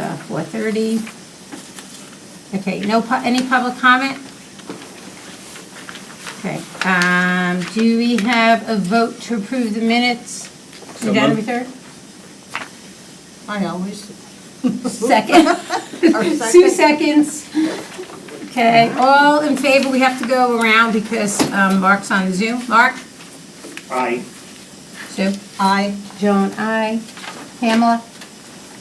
4:30. Okay, any public comment? Okay, do we have a vote to approve the minutes? So January moved. 3rd? I always. Second? Or 2 seconds. Okay, all in favor, we have to go around because Mark's on Zoom. Mark? Aye. Sue? Aye. Joan, aye. Pamela?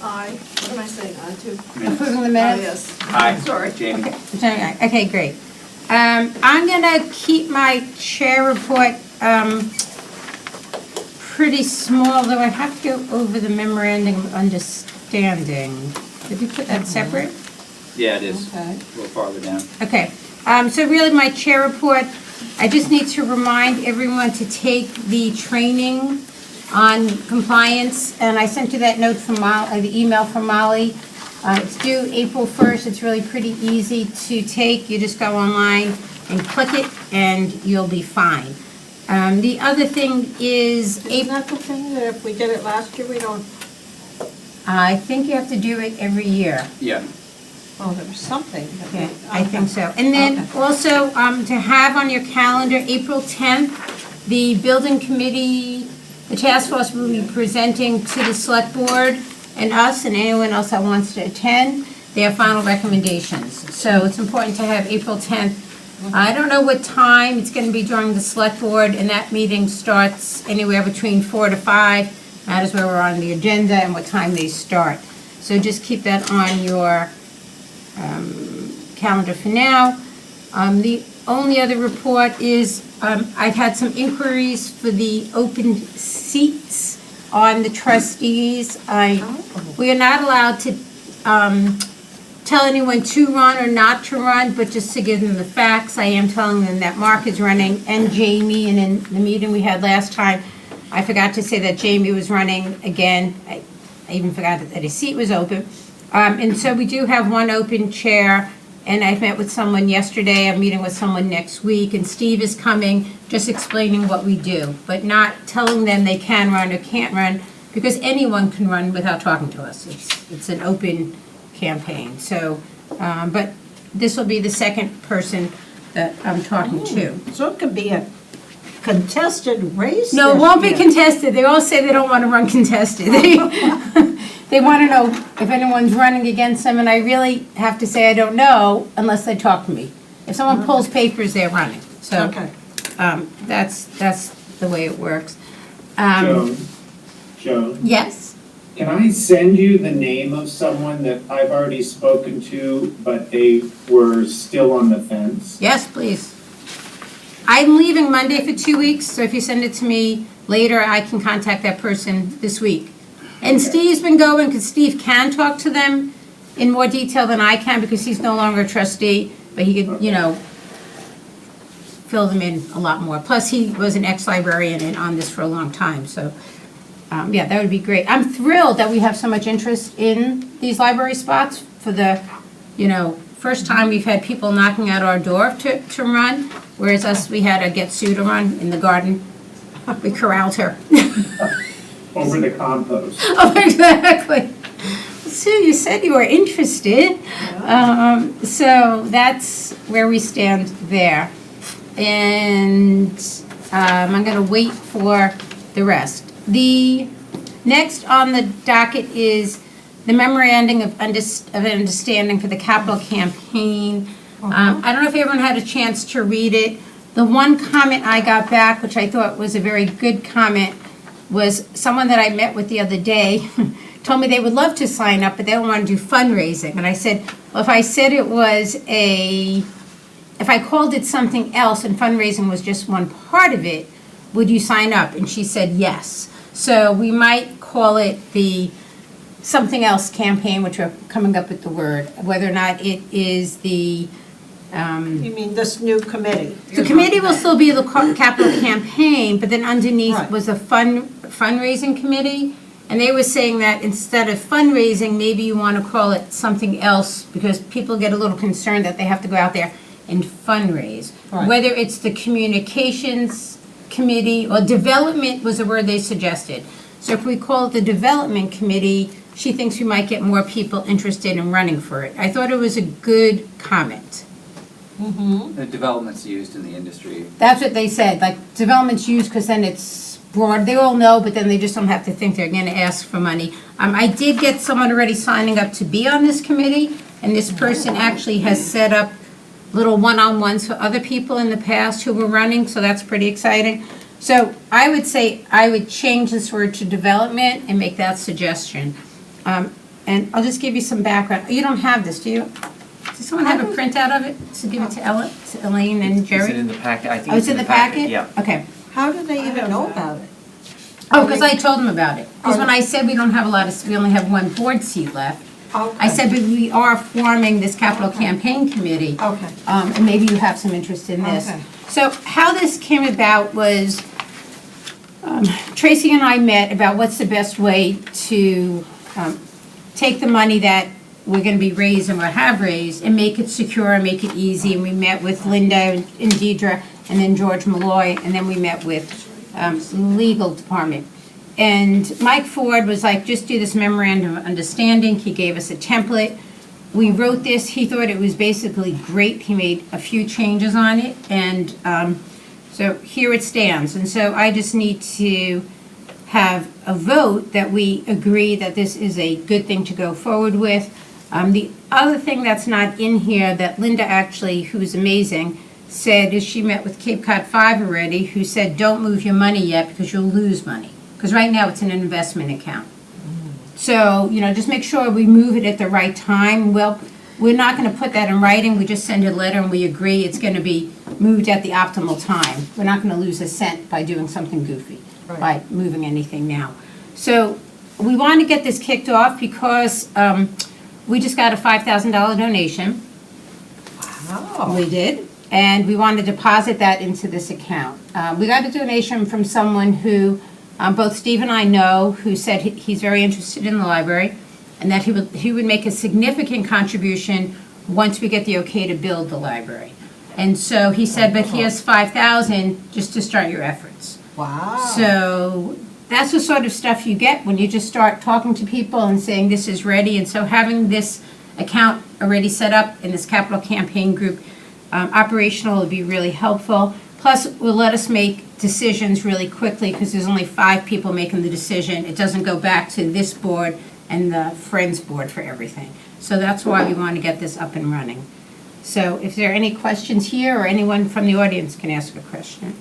Aye. What am I saying, aye to? Approving the Oh, minutes? yes. Aye. Sorry. Jamie. Okay, Joan, aye. Okay, great. I'm gonna keep my chair report pretty small, though I have to go over the memorandum of understanding. Did you put that separate? Yeah, it is. Okay. A little farther down. Okay, so really my chair report, I just need to remind everyone to take the training on compliance, and I sent you that note from the email from Molly. It's due April 1st, it's really pretty easy to take, you just go online and click it, and you'll be fine. The other thing is, Isn't that the thing that if we did it last year, we don't, I think you have to do it every year. Yeah. oh, there was something. that we- Okay, I think so. And then Okay. also, to have on your calendar, April 10th, the building committee, the task force will be presenting to the select board and us and anyone else that wants to attend their final recommendations. So it's important to have April 10th. I don't know what time, it's gonna be during the select board, and that meeting starts anywhere between 4 to 5. That is where we're on the agenda and what time they start. So just keep that on your calendar for now. The only other report is I've had some inquiries for the open seats on the trustees. We are not allowed to tell anyone to run or not to run, but just to give them the facts, I am telling them that Mark is running and Jamie, and in the meeting we had last time, I forgot to say that Jamie was running again. I even forgot that his seat was open. And so we do have one open chair, and I've met with someone yesterday, I'm meeting with someone next week, and Steve is coming, just explaining what we do, but not telling them they can run or can't run, because anyone can run without talking to us. It's an open campaign, so, but this will be the second person that I'm talking to. So it could be a contested race? No, it this won't be year. contested. They all say they don't want to run contested. They want to know if anyone's running against them, and I really have to say I don't know unless they talk to me. If someone pulls papers, they're running. So Okay. that's the way it works. Joan, Yes? can I send you the name of someone that I've already spoken to, but they were still on the fence? Yes, please. I'm leaving Monday for 2 weeks, so if you send it to me later, I can contact that person this week. And Okay. Steve's been going, because Steve can talk to them in more detail than I can, because he's no longer a trustee, but he could, fill them in a lot more. Plus, he was an ex-librarian and on this for a long time, so, yeah, that would be great. I'm thrilled that we have so much interest in these library spots for the, first time we've had people knocking at our door to run, whereas us, we had to get Sue to run in the garden. We corralled her. Over the compost. Oh, exactly. Sue, you said you were interested. So that's where we stand there. And I'm going to wait for the rest. The next on the docket is the memorandum of understanding for the capital campaign. I don't know if everyone had a chance to read it. The one comment I got back, which I thought was a very good comment, was someone that I met with the other day told me they would love to sign up, but they don't want to do fundraising. And I said, well, if I said it was if I called it something else and fundraising was just one part of it, would you sign up? And she said yes. So we might call it the something else campaign, which we're coming up with the word, whether or not it is the You mean this new committee? the committee will still be the capital campaign, but then underneath Right. was a fundraising committee. And they were saying that instead of fundraising, maybe you want to call it something else, because people get a little concerned that they have to go out there and fundraise. Right. Whether it's the communications committee, or development was the word they suggested. So if we call it the development committee, she thinks we might get more people interested in running for it. I thought it was a good comment. Mm-hmm. The development's used in the industry. That's what they said, like, development's used because then it's broad, they all know, but then they just don't have to think they're gonna ask for money. I did get someone already signing up to be on this committee, and this person actually has set up little one-on-ones for other people in the past who were running, so that's pretty exciting. So I would say I would change this word to development and make that suggestion. And I'll just give you some background. You don't have this, do you? Does someone have a printout of it to give it to Elaine and Jerry? Is it in the packet? I think Oh, it's in the packet? Yeah. Okay. How do they even know about it? Oh, because I told them about it. Because when I said we don't have a lot of, we only have one board seat left, I said, but we are forming this capital campaign committee. Okay. And maybe you have some interest in this. Okay. So how this came about was Tracy and I met about what's the best way to take the money that we're going to be raised and we have raised and make it secure and make it easy. And we met with Linda and Deidre and then George Malloy, and then we met with legal department. And Mike Ford was like, just do this memorandum of understanding. He gave us a template. We wrote this. He thought it was basically great. He made a few changes on it. And so here it stands. And so I just need to have a vote that we agree that this is a good thing to go forward with. The other thing that's not in here that Linda actually, who's amazing, said is she met with Cape Cod 5 already, who said, don't move your money yet because you'll lose money. Because right now it's in an investment account. So, just make sure we move it at the right time. Well, we're not going to put that in writing. We just send a letter and we agree it's going to be moved at the optimal time. We're not going to lose a cent by doing something goofy, by moving anything now. So we want to get this kicked off because we just got a $5,000 donation. Wow. We did. And we want to deposit that into this account. We got a donation from someone who both Steve and I know, who said he's very interested in the library and that he would make a significant contribution once we get the okay to build the library. And so he said, but here's $5,000 just to start your efforts. Wow. So that's the sort of stuff you get when you just start talking to people and saying this is ready. And so having this account already set up in this capital campaign group operational would be really helpful. Plus, will let us make decisions really quickly because there's only 5 people making the decision. It doesn't go back to this board and the Friends board for everything. So that's why we want to get this up and running. So if there are any questions here or anyone from the audience can ask a question.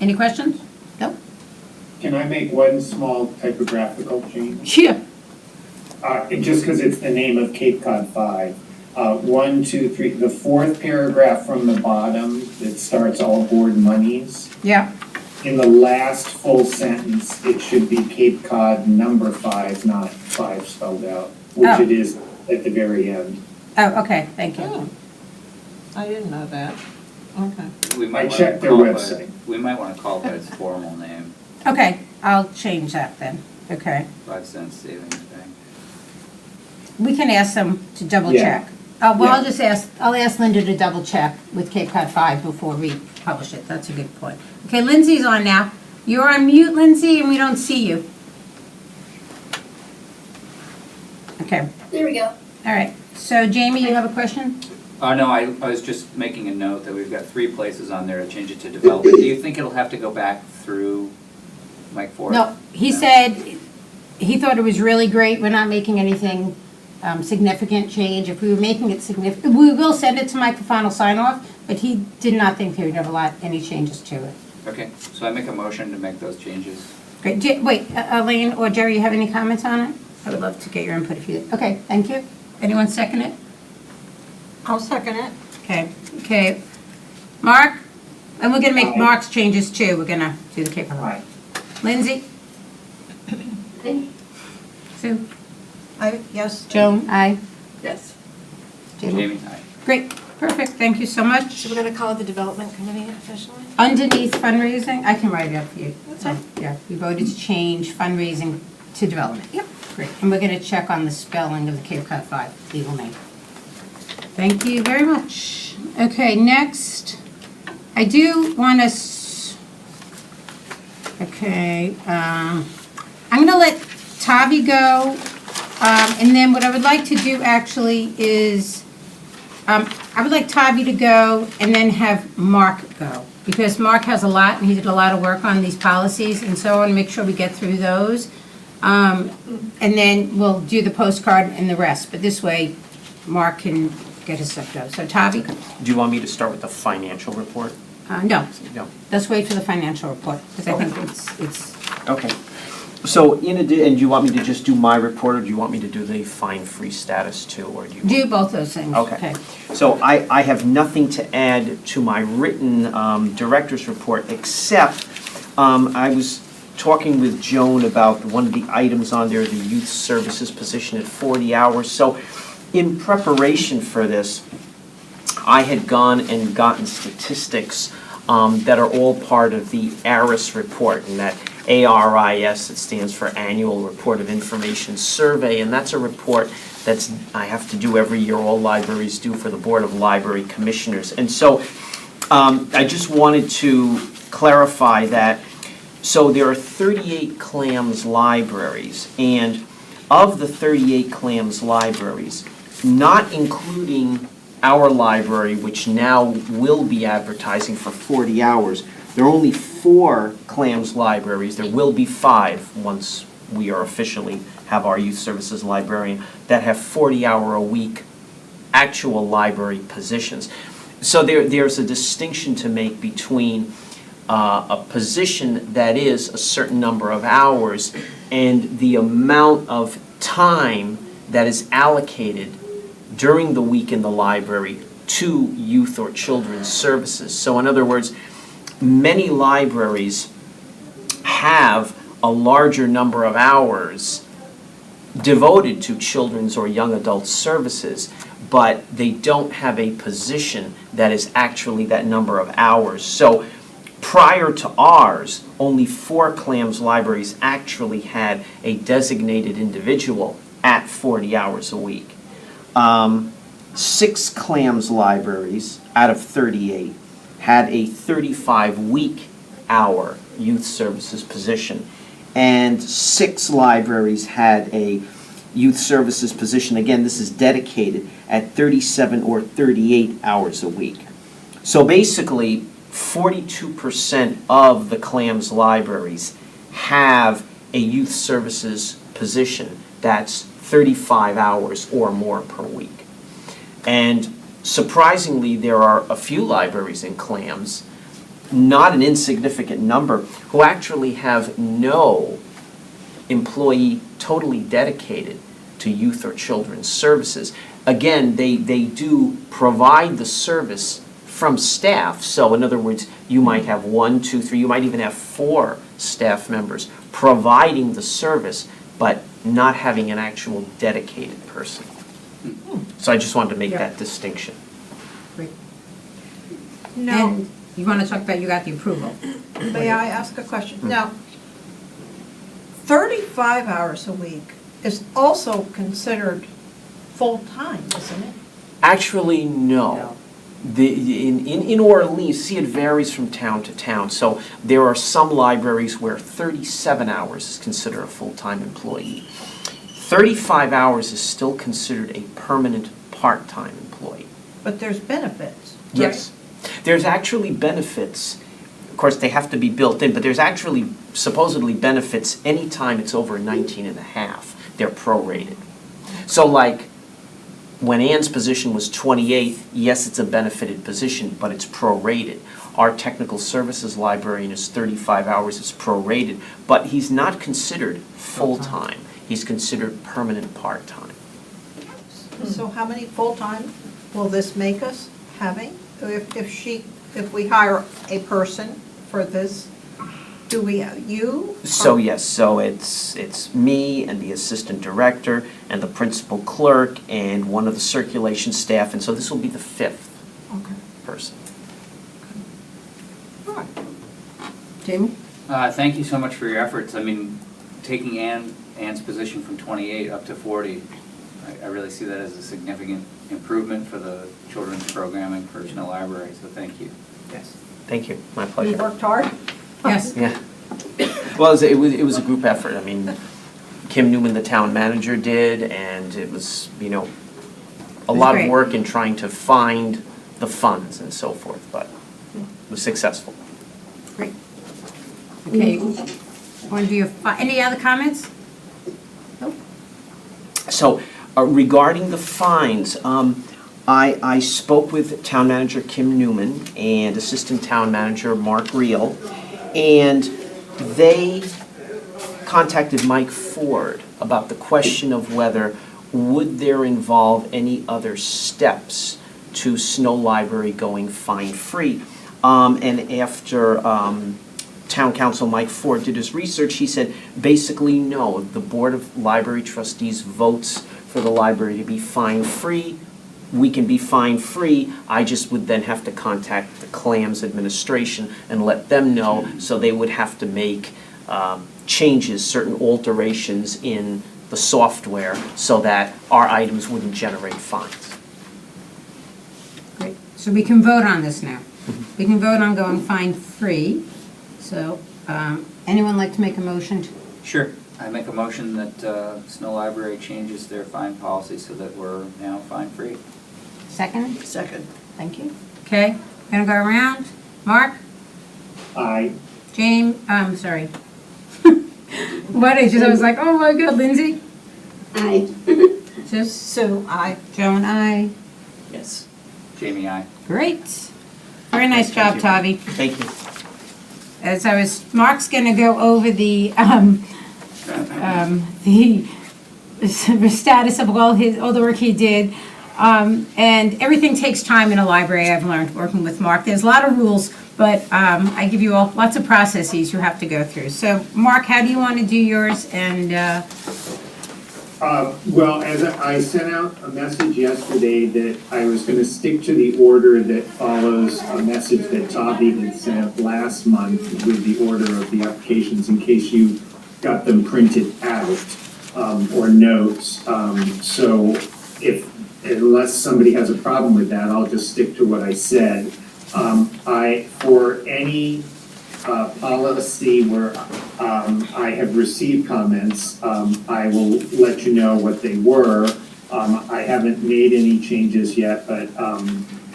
Any questions? No? Can I make one small typographical change? Yeah. Just because it's the name of Cape Cod 5. 1, 2, 3, the 4th paragraph from the bottom that starts all board monies. Yeah. In the last full sentence, it should be Cape Cod number 5, not 5 spelled out, which Oh. it is at the very end. Oh, okay, thank you. Oh. I didn't know that. Okay. We might I wanna checked their call it by- website. We might want to call it by its formal name, Okay, I'll change that then. Okay. 5 cents savings bank. We can ask them to double Yeah. check. Well, I'll Yeah. just I'll ask Linda to double check with Cape Cod 5 before we publish it. That's a good point. Okay, Lindsay's on now. You're on mute, Lindsay, and we don't see you. Okay, There we go. all right. So Jamie, you have a question? No, I was just making a note that we've got 3 places on there to change it to development. Do you think it'll have to go back through Mike Ford? No, he said he thought it was really great. We're not making anything significant change. If we were making it significant, we will send it to Mike for final sign off, but he did not think there would have any changes to it. Okay, so I make a motion to make those changes. Great. Wait, Elaine or Jerry, you have any comments on it? I would love to get your input if you, okay, thank you. Anyone second it? I'll second it. Okay. Mark? And we're gonna make Aye. Mark's changes too. We're gonna do the Cape Cod. Aye. Lindsay? Sue? Yes. Joan? Aye. Yes. Jamie, aye. Great, perfect, thank you so much. So we're gonna call it the development committee officially? Underneath fundraising, I can write it up for you. That's fine. Yeah, we voted to change fundraising to development. Yep. Great, and we're gonna check on the spelling of the Cape Cod 5 legal name. Thank you very much. Okay, next, I do want us, okay, I'm gonna let Tavi go, and then what I would like to do actually is, I would like Tavi to go and then have Mark go. Because Mark has a lot, and he did a lot of work on these policies, and so I want to make sure we get through those. And then we'll do the postcard and the rest, but this way, Mark can get his stuff done. So Tavi, Do you want me to start with the financial report? no, No. let's wait for the financial report, because I think it's, Okay. So in addition, and do you want me to just do my report, or do you want me to do the fine-free status too, or do you? do both those things. Okay. So I have nothing to add to my written director's report, except I was talking with Joan about one of the items on there, the youth services position at 40 hours. So in preparation for this, I had gone and gotten statistics that are all part of the ARIS report, and that ARIS, it stands for Annual Report of Information Survey, and that's a report I have to do every year, all libraries do for the Board of Library Commissioners. And so I just wanted to clarify that, so there are 38 CLAMS libraries, and of the 38 CLAMS libraries, not including our library, which now will be advertising for 40 hours, there are only 4 CLAMS libraries. There will be 5 once we are officially have our youth services librarian that have 40-hour-a-week actual library positions. So there's a distinction to make between a position that is a certain number of hours and the amount of time that is allocated during the week in the library to youth or children's services. So in other words, many libraries have a larger number of hours devoted to children's or young adult services, but they don't have a position that is actually that number of hours. So prior to ours, only 4 CLAMS libraries actually had a designated individual at 40 hours a week. 6 CLAMS libraries out of 38 had a 35-week hour youth services position, and 6 libraries had a youth services position, again, this is dedicated, at 37 or 38 hours a week. So basically, 42% of the CLAMS libraries have a youth services position that's 35 hours or more per week. And surprisingly, there are a few libraries in CLAMS, not an insignificant number, who actually have no employee totally dedicated to youth or children's services. Again, they do provide the service from staff. So in other words, you might have 1, 2, 3, you might even have 4 staff members providing the service, but not having an actual dedicated person. So I just wanted to make that distinction. No, And you want to talk about, you got the approval. may I ask a question? Now, 35 hours a week is also considered full-time, isn't it? Actually, no. In Orleans, see, it varies from town to town. So there are some libraries where 37 hours is considered a full-time employee. 35 hours is still considered a permanent part-time employee. But there's benefits, right? Yes. There's actually benefits. Of course, they have to be built in, but there's actually supposedly benefits anytime it's over 19 and a half. They're prorated. So like, when Ann's position was 28, yes, it's a benefited position, but it's prorated. Our technical services librarian is 35 hours, it's prorated, but he's not considered full-time. He's considered permanent part-time. So how many full-time will this make us having? If we hire a person for this, do we, you? So yes, so it's me and the assistant director and the principal clerk and one of the circulation staff, and so this will be the 5th Okay. person. All right. Jamie? Thank you so much for your efforts. I mean, taking Ann's position from 28 up to 40, I really see that as a significant improvement for the children's programming for Chanel Library, so thank you. Yes. Thank you, my You pleasure. worked hard? Yes. Yeah. Well, it was a group effort. I mean, Kim Newman, the town manager, did, and it was, a was lot of great. work in trying to find the funds and so forth, but it was successful. Great. Okay, want to do any other comments? Nope. So regarding the fines, I spoke with Town Manager Kim Newman and Assistant Town Manager Mark Reel, and they contacted Mike Ford about the question of whether would there involve any other steps to Snow Library going fine-free. And after Town Council Mike Ford did his research, he said, basically, no. The Board of Library Trustees votes for the library to be fine-free. We can be fine-free. I just would then have to contact the CLAMS administration and let them know, so they would have to make changes, certain alterations in the software so that our items wouldn't generate fines. Great. So we can vote on this now. We can vote on going fine-free. So, anyone like to make a motion? Sure. I make a motion that Snow Library changes their fine policy so that we're now fine-free. Second? Second. Thank you. Okay, gonna go around. Mark? Aye. James, sorry. What I was like, oh my God, Lindsay? Aye. Sue, aye. Joan, aye. Yes. Jamie, aye. Great. Very nice job, Tavi. Thank you. Mark's gonna go over the status of all the work he did. And everything takes time in a library, I've learned, working with Mark. There's a lot of rules, but I give you all lots of processes you have to go through. So, Mark, how do you want to do yours? And, Well, as I sent out a message yesterday that I was gonna stick to the order that follows a message that Tavi had sent last month with the order of the applications in case you got them printed out, or notes. So unless somebody has a problem with that, I'll just stick to what I said. For any policy where I have received comments, I will let you know what they were. I haven't made any changes yet, but,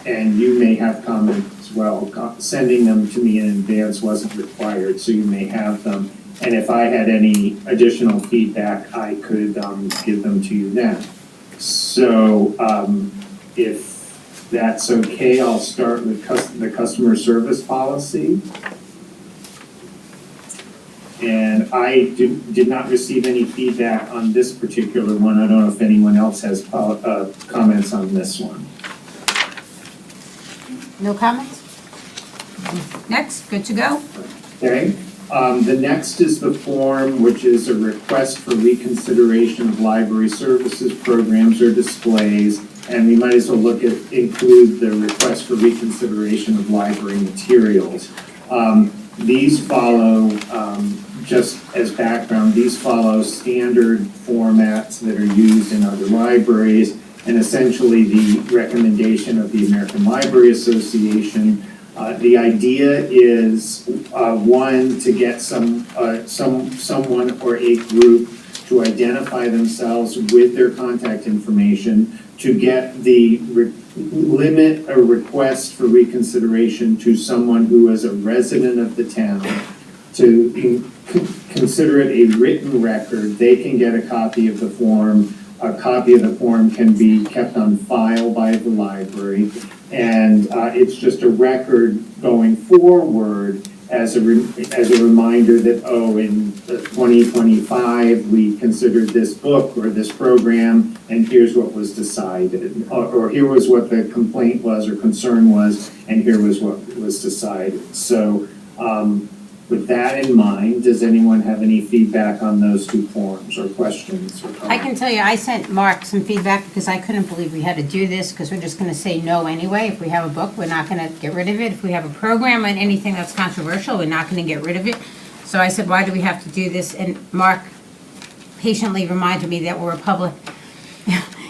and you may have comments as well. Sending them to me in advance wasn't required, so you may have them. And if I had any additional feedback, I could give them to you then. So if that's okay, I'll start with the customer service policy. And I did not receive any feedback on this particular one. I don't know if anyone else has comments on this one. no comments? Next, good to go? Okay, the next is the form, which is a request for reconsideration of library services, programs, or displays. And we might as well include the request for reconsideration of library materials. These follow, just as background, these follow standard formats that are used in other libraries, and essentially the recommendation of the American Library Association. The idea is, one, to get someone or a group to identify themselves with their contact information, to get the limit a request for reconsideration to someone who is a resident of the town, to consider it a written record. They can get a copy of the form. A copy of the form can be kept on file by the library. And it's just a record going forward as a reminder that, in 2025, we considered this book or this program, and here's what was decided. Or here was what the complaint was or concern was, and here was what was decided. So with that in mind, does anyone have any feedback on those two forms or questions or comments? I can tell you, I sent Mark some feedback because I couldn't believe we had to do this because we're just going to say no anyway. If we have a book, we're not going to get rid of it. If we have a program on anything that's controversial, we're not going to get rid of it. So I said, why do we have to do this? And Mark patiently reminded me that we're a public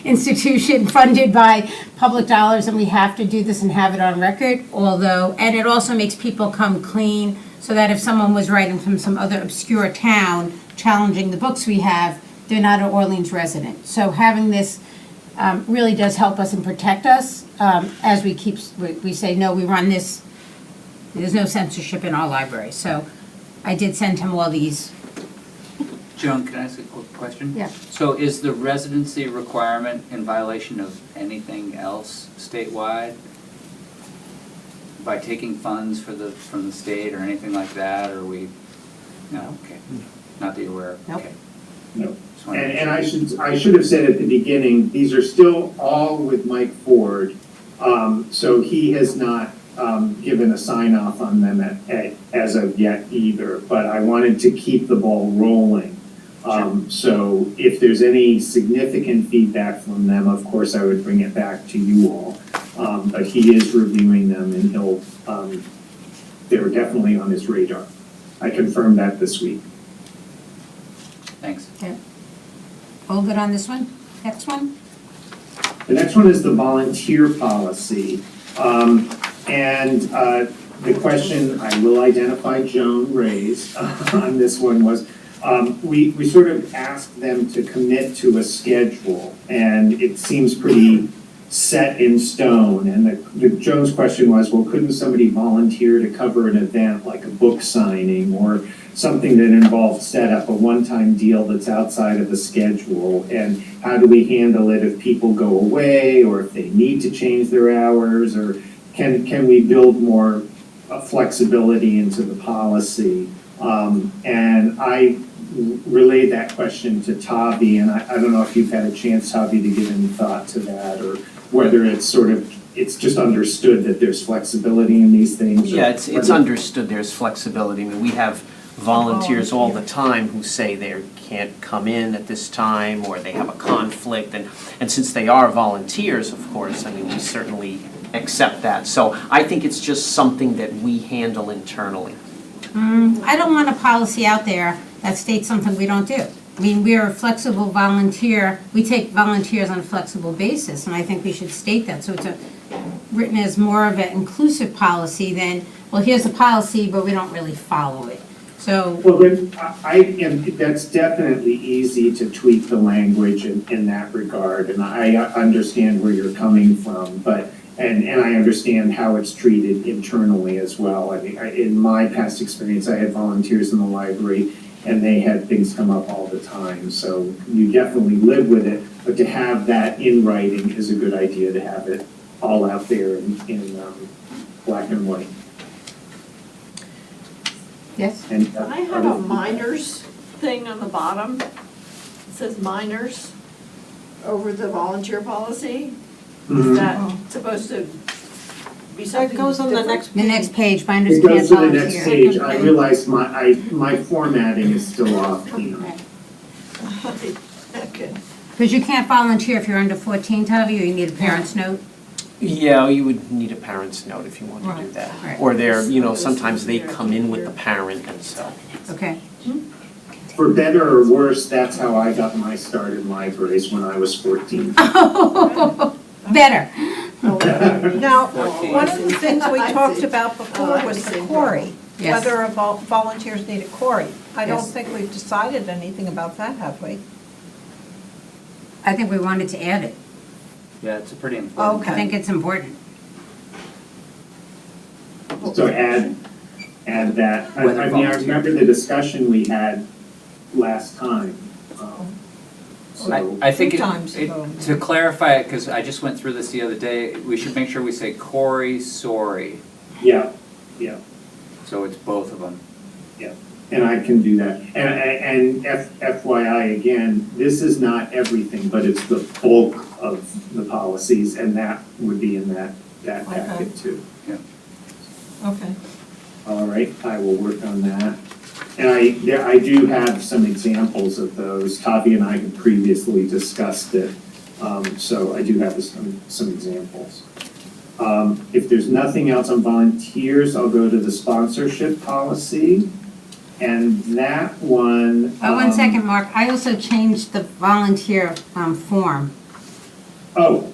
institution funded by public dollars and we have to do this and have it on record. And it also makes people come clean so that if someone was writing from some other obscure town challenging the books we have, they're not an Orleans resident. So having this really does help us and protect us as we say, no, we run this, there's no censorship in our library. So I did send him all these. Joan, can I ask a quick question? Yeah. So is the residency requirement in violation of anything else statewide? By taking funds from the state or anything like that, or no, okay. Not that you're aware of? Nope. Okay. No. Just wanted to make And sure. I should have said at the beginning, these are still all with Mike Ford. So he has not given a sign off on them as of yet either, but I wanted to keep the ball rolling. So if there's any significant feedback from them, of course, I would bring it back to you all. But he is reviewing them and they're definitely on his radar. I confirmed that this week. Thanks. Okay. All good on this one? Next one? The next one is the volunteer policy. The question I will identify Joan raised on this one was, we sort of asked them to commit to a schedule, and it seems pretty set in stone. And the Joan's question was, well, couldn't somebody volunteer to cover an event like a book signing or something that involved setup, a one-time deal that's outside of the schedule? And how do we handle it if people go away or if they need to change their hours, or can we build more flexibility into the policy? And I relayed that question to Tavi, and I don't know if you've had a chance, Tavi, to give any thought to that, or whether it's just understood that there's flexibility in these things. Yeah, it's understood there's flexibility. I mean, we have volunteers all the time who say they can't come in at this time, or they have a conflict, and since they are volunteers, of course, I mean, we certainly accept that. So I think it's just something that we handle internally. I don't want a policy out there that states something we don't do. I mean, we're a flexible volunteer, we take volunteers on a flexible basis, and I think we should state that. So it's written as more of an inclusive policy than, well, here's a policy, but we don't really follow it. So. Well, then, that's definitely easy to tweak the language in that regard, and I understand where you're coming from, but, and I understand how it's treated internally as well. I mean, in my past experience, I had volunteers in the library, and they had things come up all the time, so you definitely live with it, but to have that in writing is a good idea, to have it all out there in black and white. Yes? And, I have a minors thing on the bottom. It says minors over the volunteer policy. Mhm. Is that supposed to be something That goes on the different? next The next page, It binders goes can't to the volunteer. next page. I realize my formatting is still off, Tina. Okay. Because you can't volunteer if you're under 14, Tavi, or you need a parent's note. Yeah, you would need a parent's note if you want to do Right. that. Right. Or sometimes they come in with the parent, and so. Okay. For better or worse, that's how I got my start in libraries when I was 14. Better. Now, 14. one of the things we I talked see. about before was the quarry, Yes. whether volunteers need a quarry. I don't Yes. think we've decided anything about that, have we? I think we wanted to add it. Yeah, it's a pretty important. Okay. I think it's important. So add that. I Whether mean, I volunteer. remember the discussion we had last time. So, I think Two times ago. to clarify it, because I just went through this the other day, we should make sure we say Corey, sorry, yeah, so it's both of them. and I can do that. And FYI, again, this is not everything, but it's the bulk of the policies, and that would be in that packet too. Okay. All right, I will work on that. And I do have some examples of those. Tavi and I had previously discussed it, so I do have some examples. If there's nothing else on volunteers, I'll go to the sponsorship policy. And that one. One second, Mark. I also changed the volunteer form. Oh,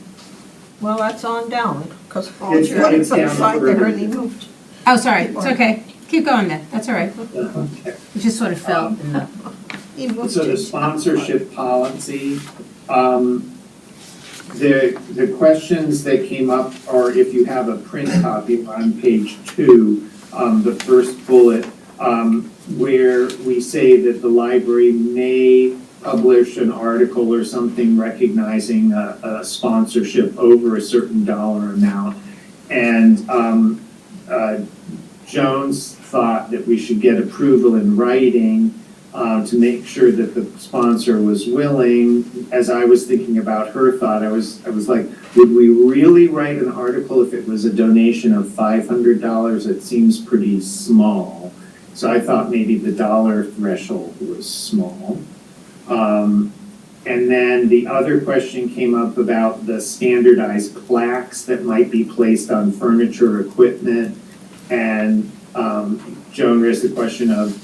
Well, that's on down, because It's volunteers down outside further. there and he moved. Oh, sorry. It's okay. Keep going then. That's all right. okay. It just sort of fell. He moved So the it. sponsorship policy, the questions that came up are if you have a print copy on page 2, the first bullet, where we say that the library may publish an article or something recognizing a sponsorship over a certain dollar amount. And Jones thought that we should get approval in writing to make sure that the sponsor was willing. As I was thinking about her thought, I was like, would we really write an article if it was a donation of $500? It seems pretty small. So I thought maybe the dollar threshold was small. And then the other question came up about the standardized plaques that might be placed on furniture, equipment. And Joan raised the question of,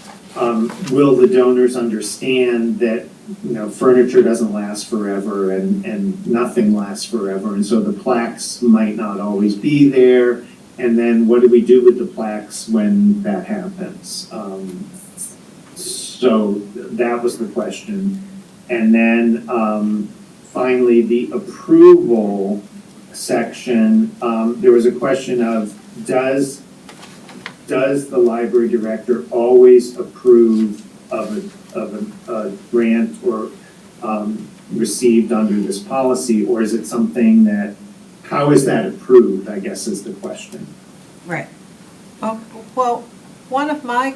will the donors understand that, furniture doesn't last forever and nothing lasts forever, and so the plaques might not always be there, and then what do we do with the plaques when that happens? So that was the question. And then finally, the approval section, there was a question of, does the library director always approve of a grant or received under this policy, or is it something that, how is that approved, I guess is the question. Right. Well, one of my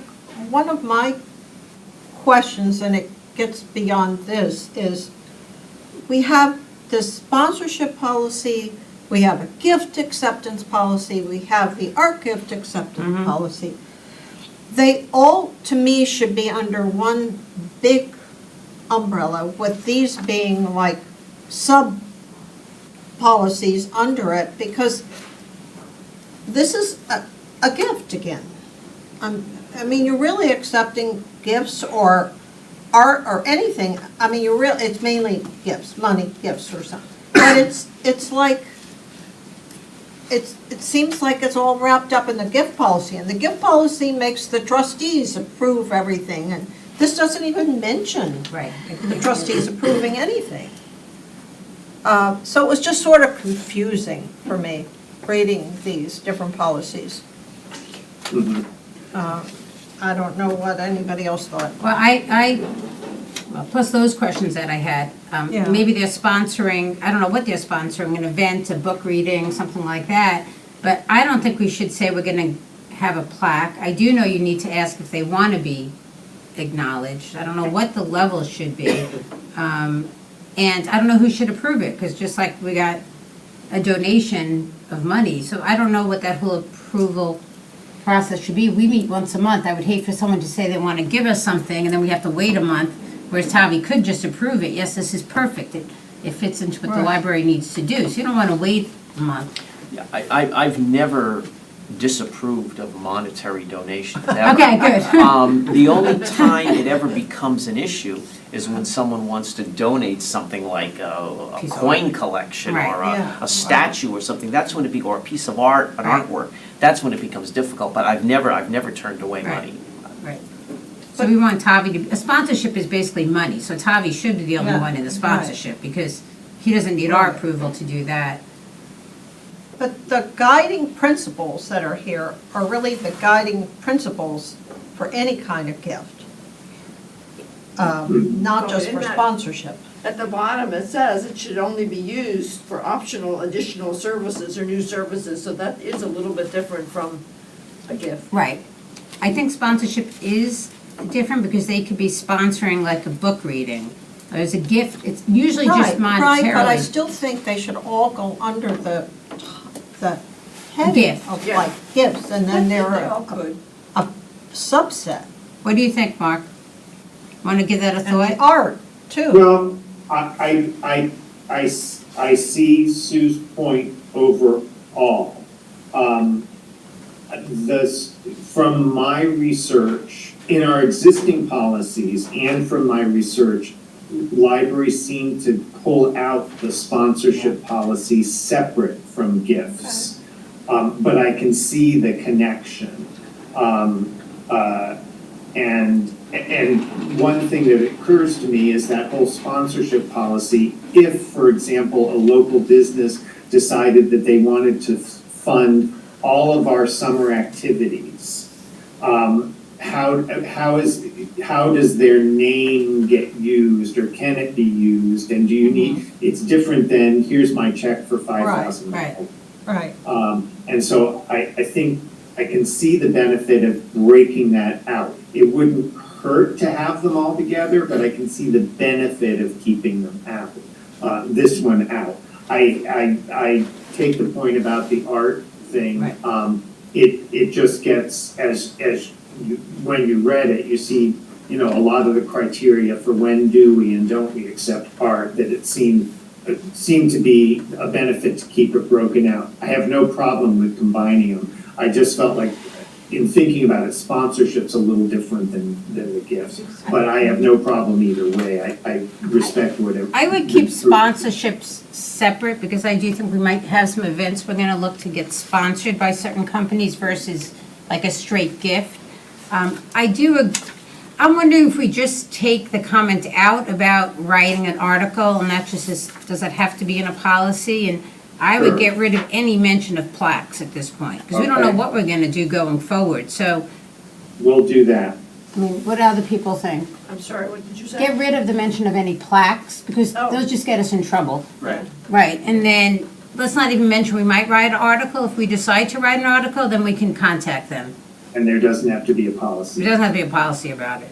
questions, and it gets beyond this, is we have this sponsorship policy, we have a gift acceptance policy, we have the art gift acceptance policy. They all, to me, should be under one big umbrella, with these being like sub-policies under it, because this is a gift again. I mean, you're really accepting gifts or art or anything. I mean, it's mainly gifts, money, gifts or something. But it's like, it seems like it's all wrapped up in the gift policy, and the gift policy makes the trustees approve everything, and this doesn't even mention Right. the trustees approving anything. So it was just sort of confusing for me, reading these different policies. Mhm. I don't know what anybody else thought. Well, well, plus those questions that I had, Yeah. maybe they're sponsoring, I don't know what they're sponsoring, an event, a book reading, something like that. But I don't think we should say we're gonna have a plaque. I do know you need to ask if they wanna be acknowledged. I don't know what the level should be. And I don't know who should approve it, because just like we got a donation of money, so I don't know what that whole approval process should be. We meet once a month. I would hate for someone to say they want to give us something and then we have to wait a month, whereas Tavi could just approve it. Yes, this is perfect. It fits into what the Right. library needs to do. So you don't want to wait a month. Yeah, I've never disapproved of monetary donations, ever. Okay, good. The only time it ever becomes an issue is when someone wants to donate something like a Piece of coin collection Right. or Yeah. a statue or something. That's when or a piece of art, an Right. artwork. That's when it becomes difficult, but I've never turned away Right. money. Right. So we want Tavi to, a sponsorship is basically money, so Tavi should be the only Yeah, one in the right. sponsorship, because he doesn't need our Right. approval to do that. But the guiding principles that are here are really the guiding principles for any kind of gift. Not just for in that- sponsorship. At the bottom, it says it should only be used for optional additional services or new services, so that is a little bit different from a gift. Right. I think sponsorship is different because they could be sponsoring like a book reading. There's a gift, it's usually just monetarily. Right, but I still think they should all go under the heading Gift. of Yeah. like gifts, and then there They all are could. a subset. What do you think, Mark? Want to give that a And thought? the art, too. Well, I see Sue's point overall. From my research, in our existing policies and from my research, libraries seem to pull out the sponsorship policy separate from gifts. But I can see the connection. And And one thing that occurs to me is that whole sponsorship policy, if, for example, a local business decided that they wanted to fund all of our summer activities, how does their name get used, or can it be used? And do you need, it's different than, here's my check for $5,000. Right. And so I think I can see the benefit of breaking that out. It wouldn't hurt to have them all together, but I can see the benefit of keeping them out, this one out. I take the point about the art thing. Right. It just gets, when you read it, you see, a lot of the criteria for when do we and don't we accept art, that it seemed to be a benefit to keep it broken out. I have no problem with combining them. I just felt like, in thinking about it, sponsorship's a little different than the gifts. But I have no problem either way. I respect whatever. I would keep sponsorships separate, because I do think we might have some events we're gonna look to get sponsored by certain companies versus like a straight gift. I'm wondering if we just take the comment out about writing an article, and that just is, does it have to be in a policy? And I would get rid of any mention of plaques at this point, because we don't know Okay. what we're gonna do going forward. So, We'll do that. I mean, what do other people think? I'm sorry, what did you say? Get rid of the mention of any plaques, because Oh. those just get us in trouble. Right. Right, and then, let's not even mention we might write an article. If we decide to write an article, then we can contact them. And there doesn't have to be a There policy. doesn't have to be a policy about it.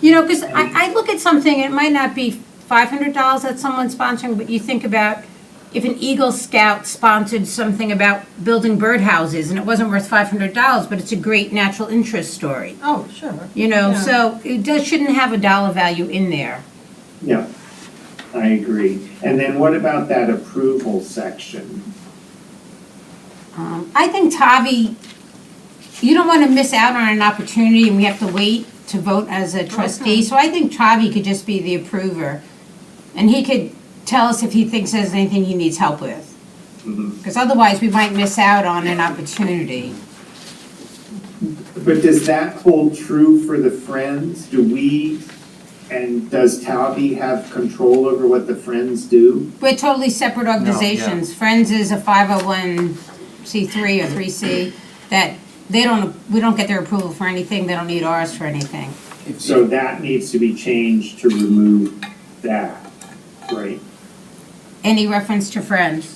Because I look at something, it might not be $500 that someone's sponsoring, but you think about if an Eagle Scout sponsored something about building birdhouses, and it wasn't worth $500, but it's a great natural interest story. Oh, sure. Yeah. So it shouldn't have a dollar value in there. Yeah, I agree. And then what about that approval section? I think Tavi, you don't want to miss out on an opportunity, and we have to wait to vote as a trustee. So I think Tavi could just be the approver, and he could tell us if he thinks there's anything he needs help with. Mhm. Because otherwise, we might miss out on an opportunity. But does that hold true for the Friends? Does Talby have control over what the Friends do? We're totally separate organizations. Friends is a 501c3 or 3C, that we don't get their approval for anything, they don't need ours for anything. So that needs to be changed to remove that, right? Any reference to Friends?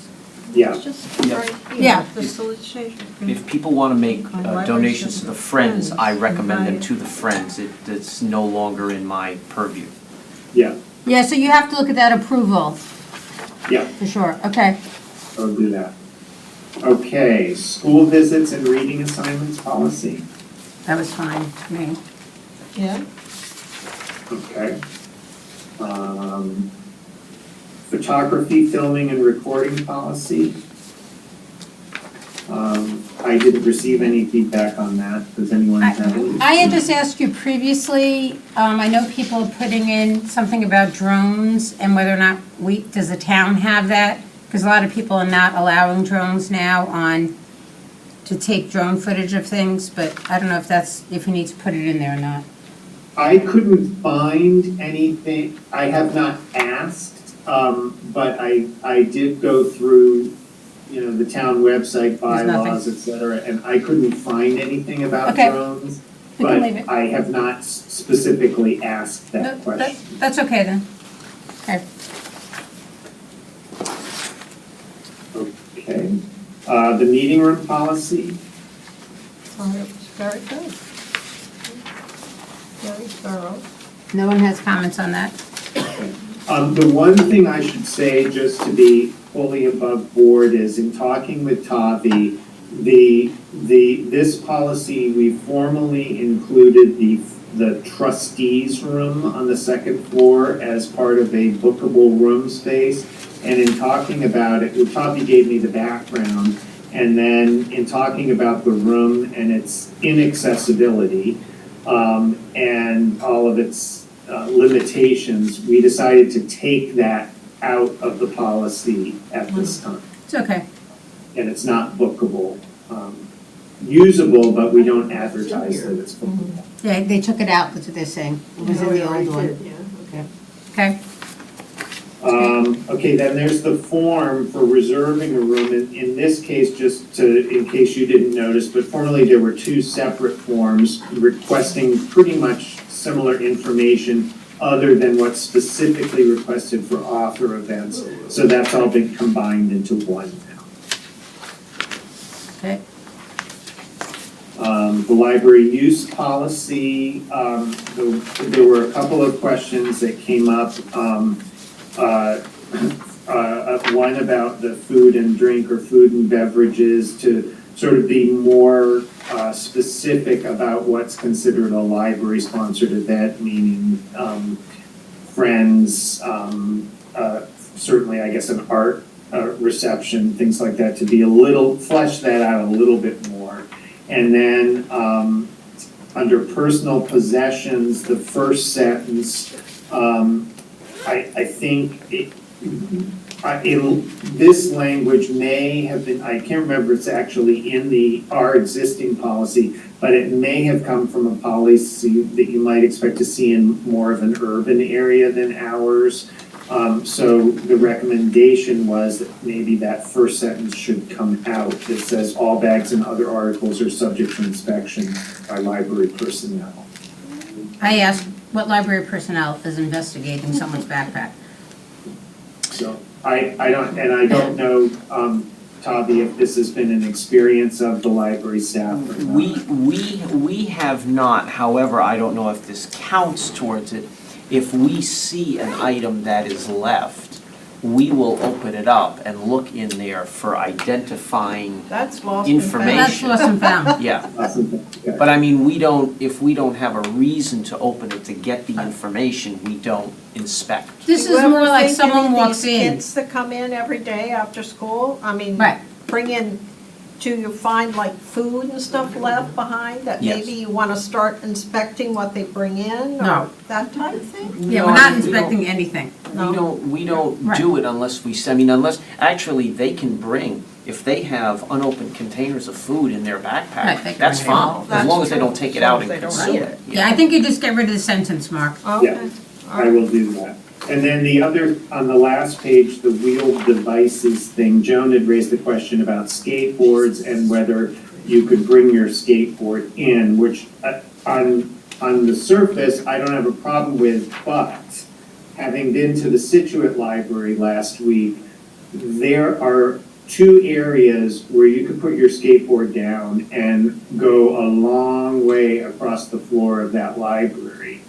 Yeah, Just Yeah. right Yeah. here, the solicitation. If people want to make Libraries donations to and the Friends, I Friends, recommend them right. to the Friends. It's no longer in my purview. yeah, Yeah, so you have to look at that approval, yeah, for sure. Okay. I'll do that. Okay, school visits and reading assignments policy, That was fine to me. Yeah. okay. Photography, filming, and recording policy. I didn't receive any feedback on that. Does anyone have any? I had just asked you previously, I know people are putting in something about drones and whether or not does the town have that? Because a lot of people are not allowing drones now to take drone footage of things, but I don't know if you need to put it in there or not. I couldn't find anything, I have not asked, but I did go through, the town website, There's nothing. bylaws, et cetera, and I couldn't find anything about Okay. drones. We can leave it. But I have not specifically asked No, that question. That's okay then. Okay. Okay, the meeting room policy, Oh, it was very good. Very thorough. No one has comments on that? the one thing I should say, just to be fully above board, is in talking with Tavi, this policy, we formally included the trustees room on the second floor as part of a bookable room space. And in talking about it, Tavi gave me the background, and then in talking about the room and its inaccessibility, and all of its limitations, we decided to take that out of the policy at this time. It's okay. And it's not bookable. usable, but we don't advertise that it's football. Yeah, they took it out, that's what they're saying. It was in the old one. Yeah, Okay. okay. Okay, then there's the form for reserving a room. In this case, just to, in case you didn't notice, but formerly there were two separate forms requesting pretty much similar information other than what's specifically requested for author events. So that's all been combined into one now. Okay. The library use policy, there were a couple of questions that came up. One about the food and drink or food and beverages, to sort of be more specific about what's considered a library-sponsored event, meaning friends, certainly, I guess, an art reception, things like that, to be a little, flesh that out a little bit more. And then under personal possessions, the first sentence, I think this language may have been, I can't remember if it's actually in our existing policy, but it may have come from a policy that you might expect to see in more of an urban area than ours. So the recommendation was that maybe that first sentence should come out. That says all bags and other articles are subject to inspection by library personnel. I asked what library personnel is investigating someone's backpack. So I don't know, Tavi, if this has been an experience of the library staff or not. We have not, however, I don't know if this counts towards it. If we see an item that is left, we will open it up and look in there for identifying That's lost and found. information. That's lost and found. Yeah, Okay. but I mean, if we don't have a reason to open it to get the information, we don't inspect. This Do you is ever more like think someone any of walks these in. kids that come in every day after school, I mean, Right. bring in, do you find like food and stuff left behind that Yes. maybe you want to start inspecting what they bring in? No. Or that type of thing? Yeah, No, we're not we don't- inspecting anything. We don't Right. do it unless unless, actually, they can bring, if they have unopened containers of food in their Right, they backpack, can that's bring it. fine, as That's long as they true. don't take it As long out as and they don't consume eat it. Yeah, I think you just get rid of the sentence, Mark. Okay. All I right. will do that. And then the other, on the last page, the wheeled devices thing, Joan had raised the question about skateboards and whether you could bring your skateboard in, which on the surface, I don't have a problem with, but having been to the Situate Library last week, there are two areas where you could put your skateboard down and go a long way across the floor of that library.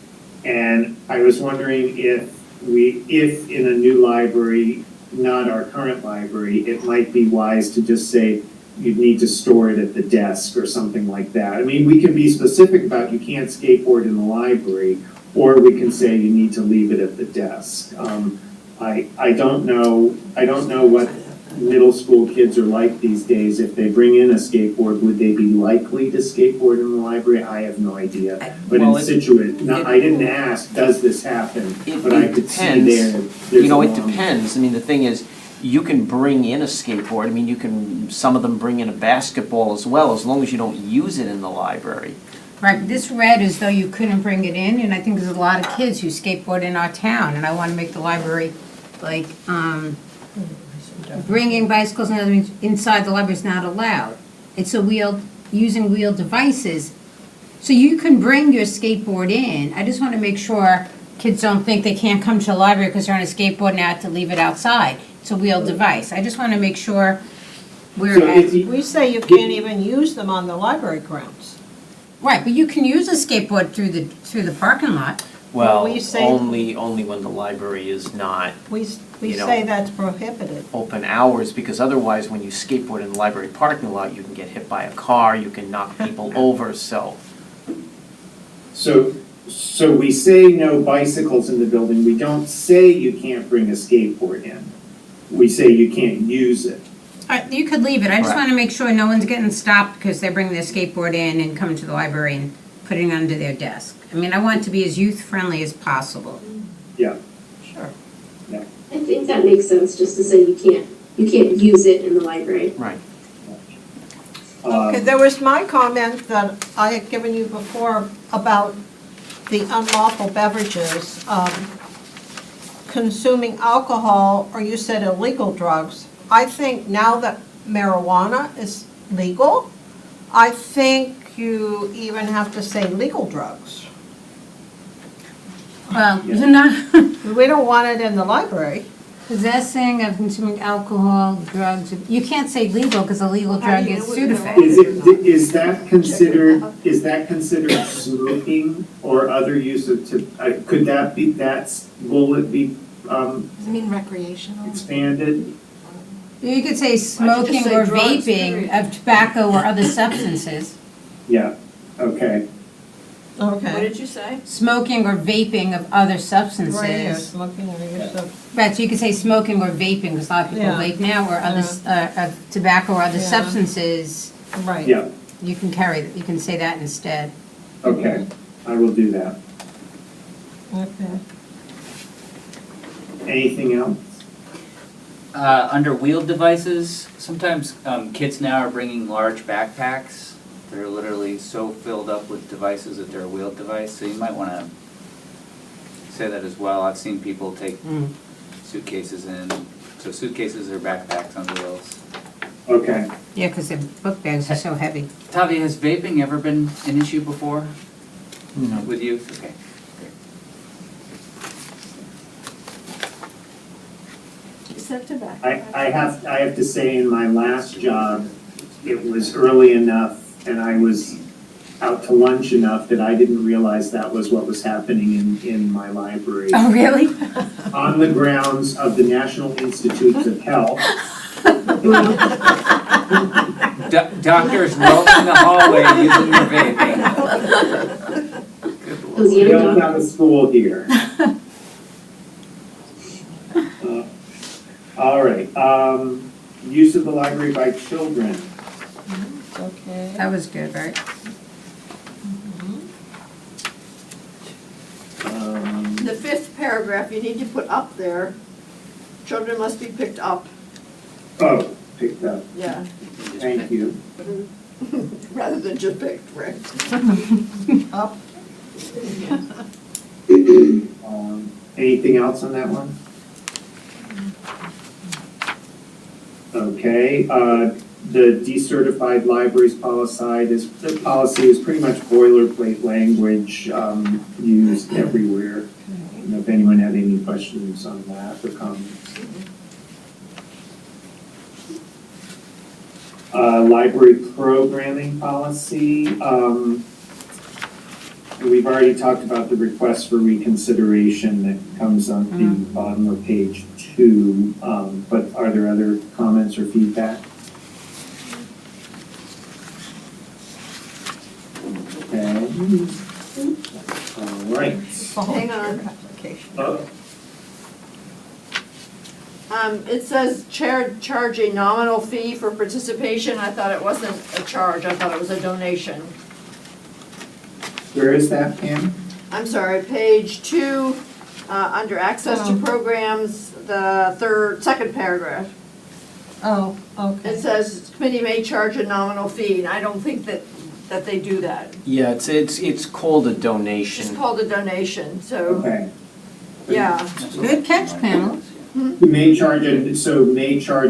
And I was wondering if in a new library, not our current library, it might be wise to just say you'd need to store it at the desk or something like that. I mean, we can be specific about you can't skateboard in the library, or we can say you need to leave it at the desk. I don't know what middle school kids are like these days. If they bring in a skateboard, would they be likely to skateboard in the library? I have no idea. But Well, in Situate, I didn't ask, does this happen? But I It could see depends. there's You know, a it long- depends. I mean, the thing is, you can bring in a skateboard. I mean, some of them bring in a basketball as well, as long as you don't use it in the library. Right, but this read as though you couldn't bring it in, and I think there's a lot of kids who skateboard in our town, and I want to make the library, like, bringing bicycles and other things inside the library is not allowed. It's using wheeled devices. So you can bring your skateboard in. I just want to make sure kids don't think they can't come to the library because they're on a skateboard and they have to leave it outside. It's a wheeled device. I just want to make sure we're So at. if you- We say you can't even use them on the library grounds. Right, but you can use a skateboard through the parking lot. Well, we say- only when the library is not We You know. say that's prohibited. open hours, because otherwise, when you skateboard in the library parking lot, you can get hit by a car, you can knock people over, so. So we say no bicycles in the building. We don't say you can't bring a skateboard in. We say you can't use it. You could leave it. I just Correct. want to make sure no one's getting stopped because they're bringing their skateboard in and coming to the library and putting it under their desk. I mean, I want it to be as youth-friendly as possible. Yeah. Sure. I think that makes sense, just to say you can't use it in the library. Right. Okay, there was my comment that I had given you before about the unlawful beverages, consuming alcohol, or you said illegal drugs. I think now that marijuana is legal, I think you even have to say legal drugs. Well, you're not We don't want it in the library. possessing of consuming alcohol, drugs. You can't say legal because a legal How drug do you is know whether they're pseudofed. Is that considered smoking or other use of, could that be, will it be, Does it mean recreational? expanded? You could say smoking say or drugs, vaping period. of tobacco or other substances. Yeah, okay. What Okay. did you say? Smoking or vaping of other Right here, substances. smoking or use of. Right, so you could say smoking or vaping, because a lot of people Yeah. vape now, or other, tobacco or other Yeah. substances. Right. Yeah, You can say that instead. okay, I will do that. Okay. Anything else? Under wheeled devices, sometimes kids now are bringing large backpacks. They're literally so filled up with devices that they're a wheeled device, so you might want to say that as well. I've seen people take suitcases in, so suitcases or backpacks on wheels. Okay. Yeah, because the book bags are so heavy. Tavi, has vaping ever been an issue before No. with youth? Okay. Except tobacco. I have to say, in my last job, it was early enough and I was out to lunch enough that I didn't realize that was what was happening in my library. Oh, really? On the grounds of the National Institutes of Health. Doctors roaming the hallway using their vaping. Good Lord. We don't have a school here. All right, use of the library by children. Okay. That was good, right? The fifth paragraph, you need to put up there. Children must be picked up, Oh, picked up, yeah, thank you. rather than just picked, right? Up. Anything else on that one? Okay, the decertified libraries policy is pretty much boilerplate language, used everywhere. I don't know if anyone had any questions on that or comments. Library programming policy, we've already talked about the request for reconsideration that comes on the bottom of page 2, but are there other comments or feedback? Okay. All right. Hang on. Application. It says charge a nominal fee for participation. I thought it wasn't a charge, I thought it was a donation. Where is that, Pam? I'm sorry, page 2, under access to programs, the second paragraph. Oh, It okay. says committee may charge a nominal fee, and I don't think that they do that. Yeah, it's called a It's donation. called a donation, so, Okay. yeah. Good catch, Pamela. You may charge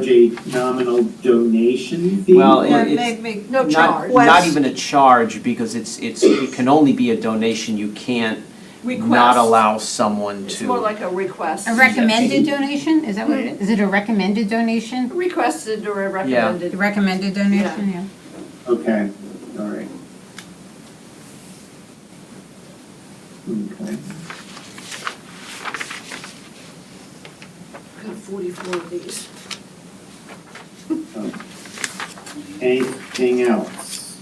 a nominal donation fee? Well, That it's made me. No charge. not even a charge, because it can only be a donation. You can't not Request. allow someone It's more to. like a request. A recommended donation, is that what it is? Is it a recommended donation? Requested or a recommended. A recommended donation, yeah. Okay, all right. Okay. I've got 44 of these. Anything else?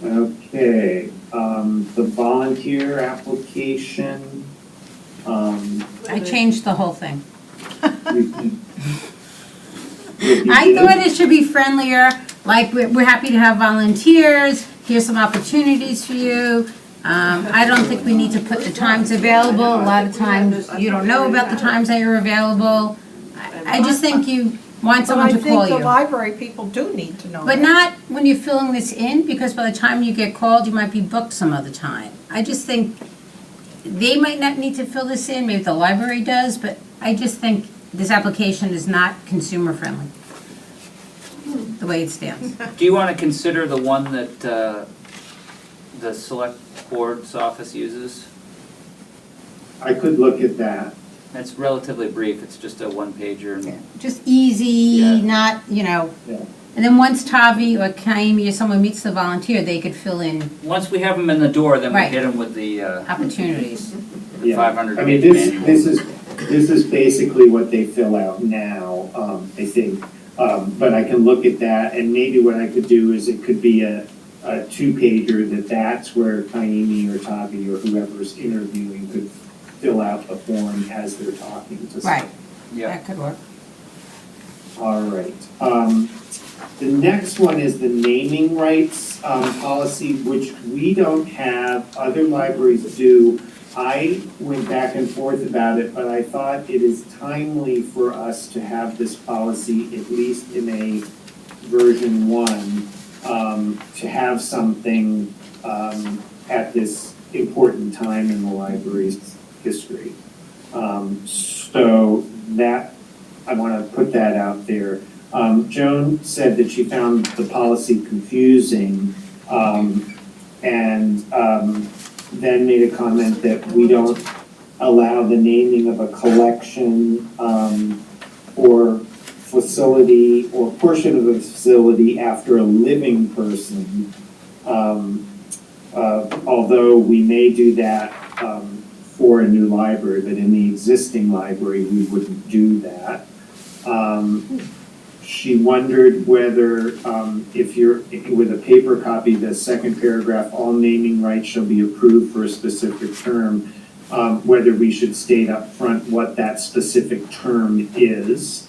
Okay, the volunteer application, I changed the whole thing. you I did? thought it should be friendlier, like, we're happy to have volunteers, here's some opportunities for you. I don't think we need to put the times available, a lot of times you don't know about the times that you're available. I just think you want someone to call But I think the you. library people do need to know But that. not when you're filling this in, because by the time you get called, you might be booked some other time. I just think they might not need to fill this in, maybe the library does, but I just think this application is not consumer friendly, the way it stands. Do you want to consider the one that the select board's office uses? I could look at that. It's relatively brief, it's just a one-pager. Yeah, just easy, Yeah. not, you know. Yeah. And then once Tavi or Kaimi or someone meets the volunteer, they could fill in Once we have them in the door, then we Right. hit them with the opportunities. Yeah. 500 I mean, page this, manual. this is basically what they fill out now, I think. But I can look at that, and maybe what I could do is it could be a two-pager that's where Kaimi or Tavi or whoever's interviewing could fill out the form as they're talking to someone. Right, Yeah, that could work. All right. The next one is the naming rights policy, which we don't have, other libraries do. I went back and forth about it, but I thought it is timely for us to have this policy, at least in a version 1, to have something at this important time in the library's history. So that, I want to put that out there. Joan said that she found the policy confusing, and then made a comment that we don't allow the naming of a collection or facility or portion of a facility after a living person. Although we may do that for a new library, but in the existing library, we wouldn't do that. She wondered whether, if you're, with a paper copy, the second paragraph, all naming rights shall be approved for a specific term, whether we should state up front what that specific term is.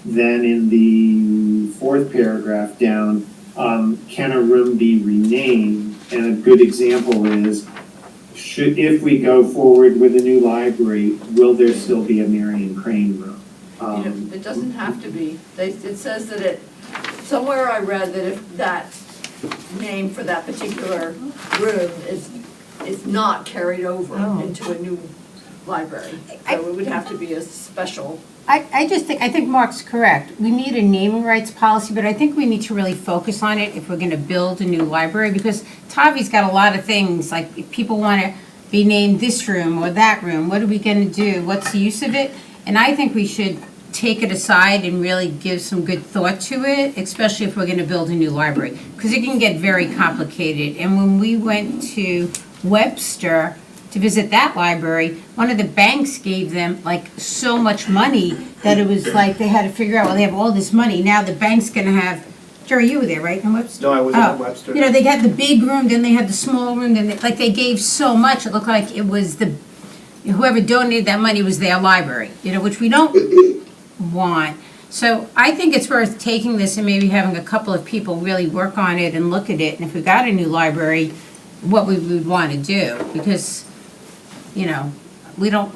Then in the fourth paragraph down, can a room be renamed? And a good example is, if we go forward with a new library, will there still be a Marion Crane room? It doesn't have to be. It says that somewhere I read that if that name for that particular room is not carried over into a new library. So it would have to be a special. I think Mark's correct. We need a naming rights policy, but I think we need to really focus on it if we're gonna build a new library, because Tavi's got a lot of things, like if people wanna be named this room or that room, what are we gonna do? What's the use of it? And I think we should take it aside and really give some good thought to it, especially if we're gonna build a new library, because it can get very complicated. And when we went to Webster to visit that library, one of the banks gave them like so much money that it was like they had to figure out, well, they have all this money, now the bank's gonna have, Jerry, you were there, right, in Webster? No, I wasn't at Oh, Webster. You know, they had the big room, then they had the small room, then, like, they gave so much, it looked like it was whoever donated that money was their library, you know, which we don't want. So I think it's worth taking this and maybe having a couple of people really work on it and look at it, and if we got a new library, what we would want to do, because, you know, we don't,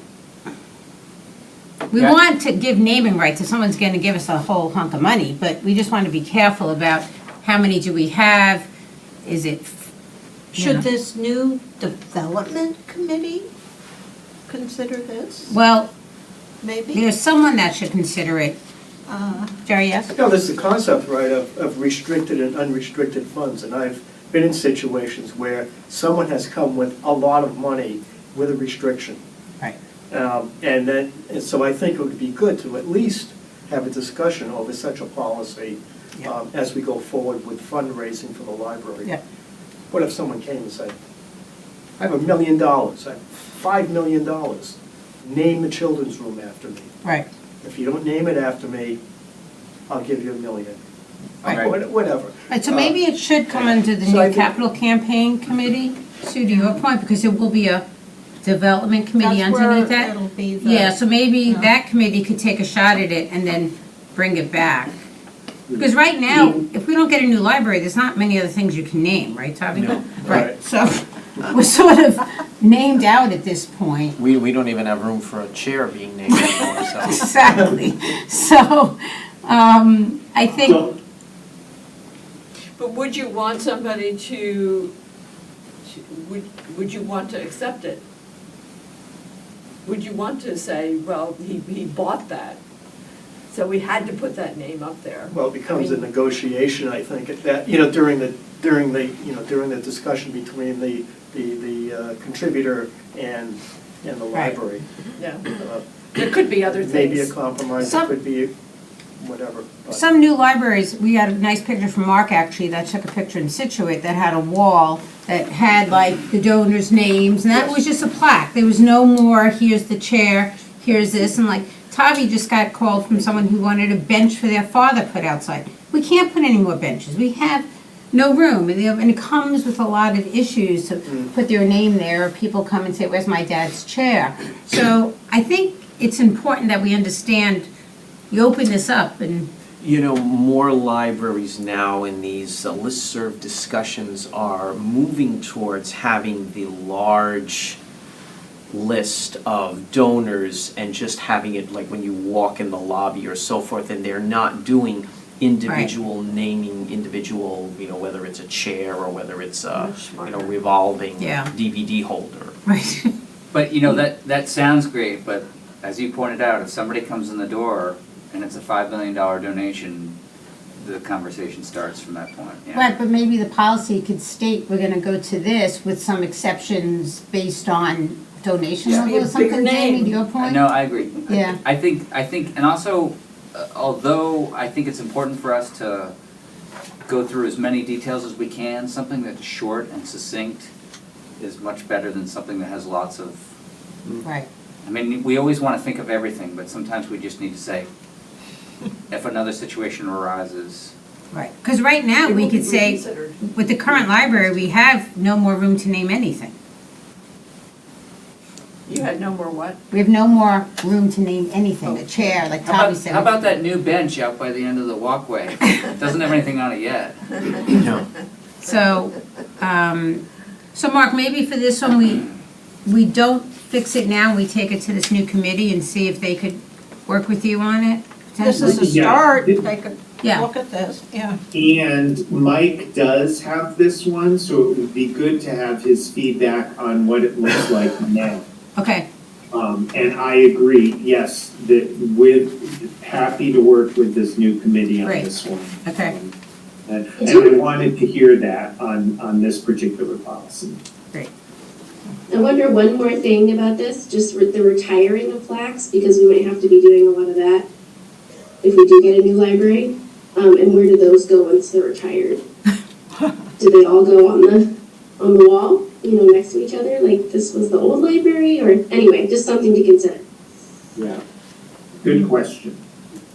we Yeah. want to give naming rights if someone's going to give us a whole hunk of money, but we just want to be careful about how many do we have, is it, you know. Should this new development committee consider this, Well, maybe? there's someone that should consider it. Jerry, yes? No, there's the concept, right, of restricted and unrestricted funds, and I've been in situations where someone has come with a lot of money with a restriction. Right. And so I think it would be good to at least have a discussion over such a policy Yeah. as we go forward with fundraising for the library. Yeah. What if someone came and said, I have $1 million, I have $5 million, name the children's room after me. Right. If you don't name it after me, I'll give you $1 million. Right. Whatever. Right, so maybe it should come under the So I new think- capital campaign committee, Sue, to your point, because there will be a development committee underneath That's where that. it'll be the. Yeah, so maybe Yeah. that committee could take a shot at it and then bring it back. Because right now, if we don't get a new library, there's not many other things you can name, right, Tavi? No. Right, so, we're sort of named out at this point. We don't even have room for a chair being named anymore, so. Exactly. So, I think, So, But would you want somebody to, would you want to accept it? Would you want to say, well, he bought that, so we had to put that name up there? Well, it becomes a negotiation, I think, at that, you know, during the discussion between the contributor and the Right. library. Yeah, Uh, there could be other Maybe a things. compromise, it Some- could be whatever. but- some new libraries, we got a nice picture from Mark, actually, that took a picture in Situate that had a wall that had like the donors' names, and that was just a plaque. There was no more, here's the chair, here's this, and like, Tavi just got called from someone who wanted a bench for their father put outside. We can't put any more benches. We have no room, and it comes with a lot of issues to put their name there, or people come and say, where's my dad's chair? So I think it's important that we understand, you open this up and, You know, more libraries now in these listserv discussions are moving towards having the large list of donors and just having it like when you walk in the lobby or so forth, and they're not doing individual naming, individual, you know, whether it's a chair or whether it's a, Much you know, smarter. revolving Yeah. DVD holder. right, But, you know, that sounds great, but as you pointed out, if somebody comes in the door and it's a $5 million donation, the conversation starts from that point, yeah. right, but maybe the policy could state, we're gonna go to this with some exceptions based on donation Yeah. level or Bigger something, Jamie, name. to your point? No, I agree. Yeah. I think, and also, although I think it's important for us to go through as many details as we can, something that's short and succinct is much better than something that has lots of, Right, I mean, we always want to think of everything, but sometimes we just need to say, if another situation arises. right, because right now, It we will could be say, reconsidered. with the current library, we have no more room to name anything. You had no more what? We have no more room to name anything, a chair, like How Tavi about, said. how about that new bench out by the end of the walkway? Doesn't have anything on it yet. No. So, so Mark, maybe for this one, we don't fix it now, we take it to this new committee and see if they could work with you on it, This potentially? is a Yeah. start, they could Yeah. look at this, yeah. And Mike does have this one, so it would be good to have his feedback on what it looks like now. Okay, And I agree, yes, that happy to work with this new committee on Great. this one. Okay. And I wanted to hear that on this particular policy. I wonder one more thing about this, just with the retiring of plaques, because we might have to be doing a lot of that if we do get a new library. And where do those go once they're retired? Do they all go on the wall, you know, next to each other, like this was the old library, or anyway, just something to consider. Yeah. Good question.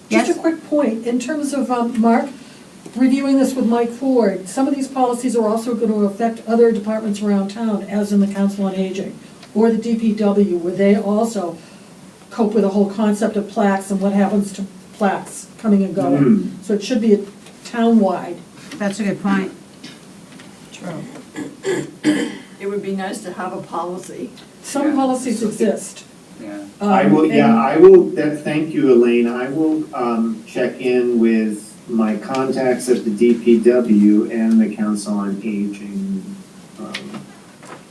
yes, Just a quick point, in terms of, Mark, reviewing this with Mike Ford, some of these policies are also going to affect other departments around town, as in the Council on Aging, or the DPW, where they also cope with the whole concept of plaques and what happens to plaques coming and going. So it should be a town-wide. that's a good point. True. It would be nice to have a policy. Some Yeah. policies exist. Yeah. I will, and- thank you, Elaine, I will, check in with my contacts at the DPW and the Council on Aging.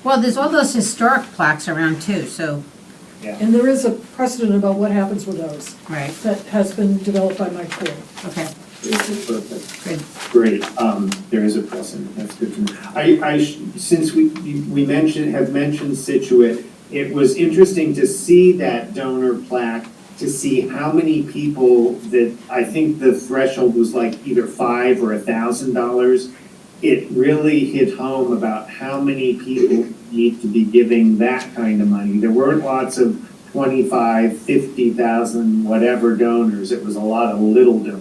Well, there's all those historic plaques around too, so, And there is a precedent about what happens with those right, that has been developed by Mike Ford. okay, Perfect. good. Great, there is a precedent, that's good to know. Since we have mentioned Situate, it was interesting to see that donor plaque, to see how many people that, I think the threshold was like either $5,000 or $1,000. It really hit home about how many people need to be giving that kind of money. There weren't lots of 25, 50,000, whatever donors, it was a lot of little donors.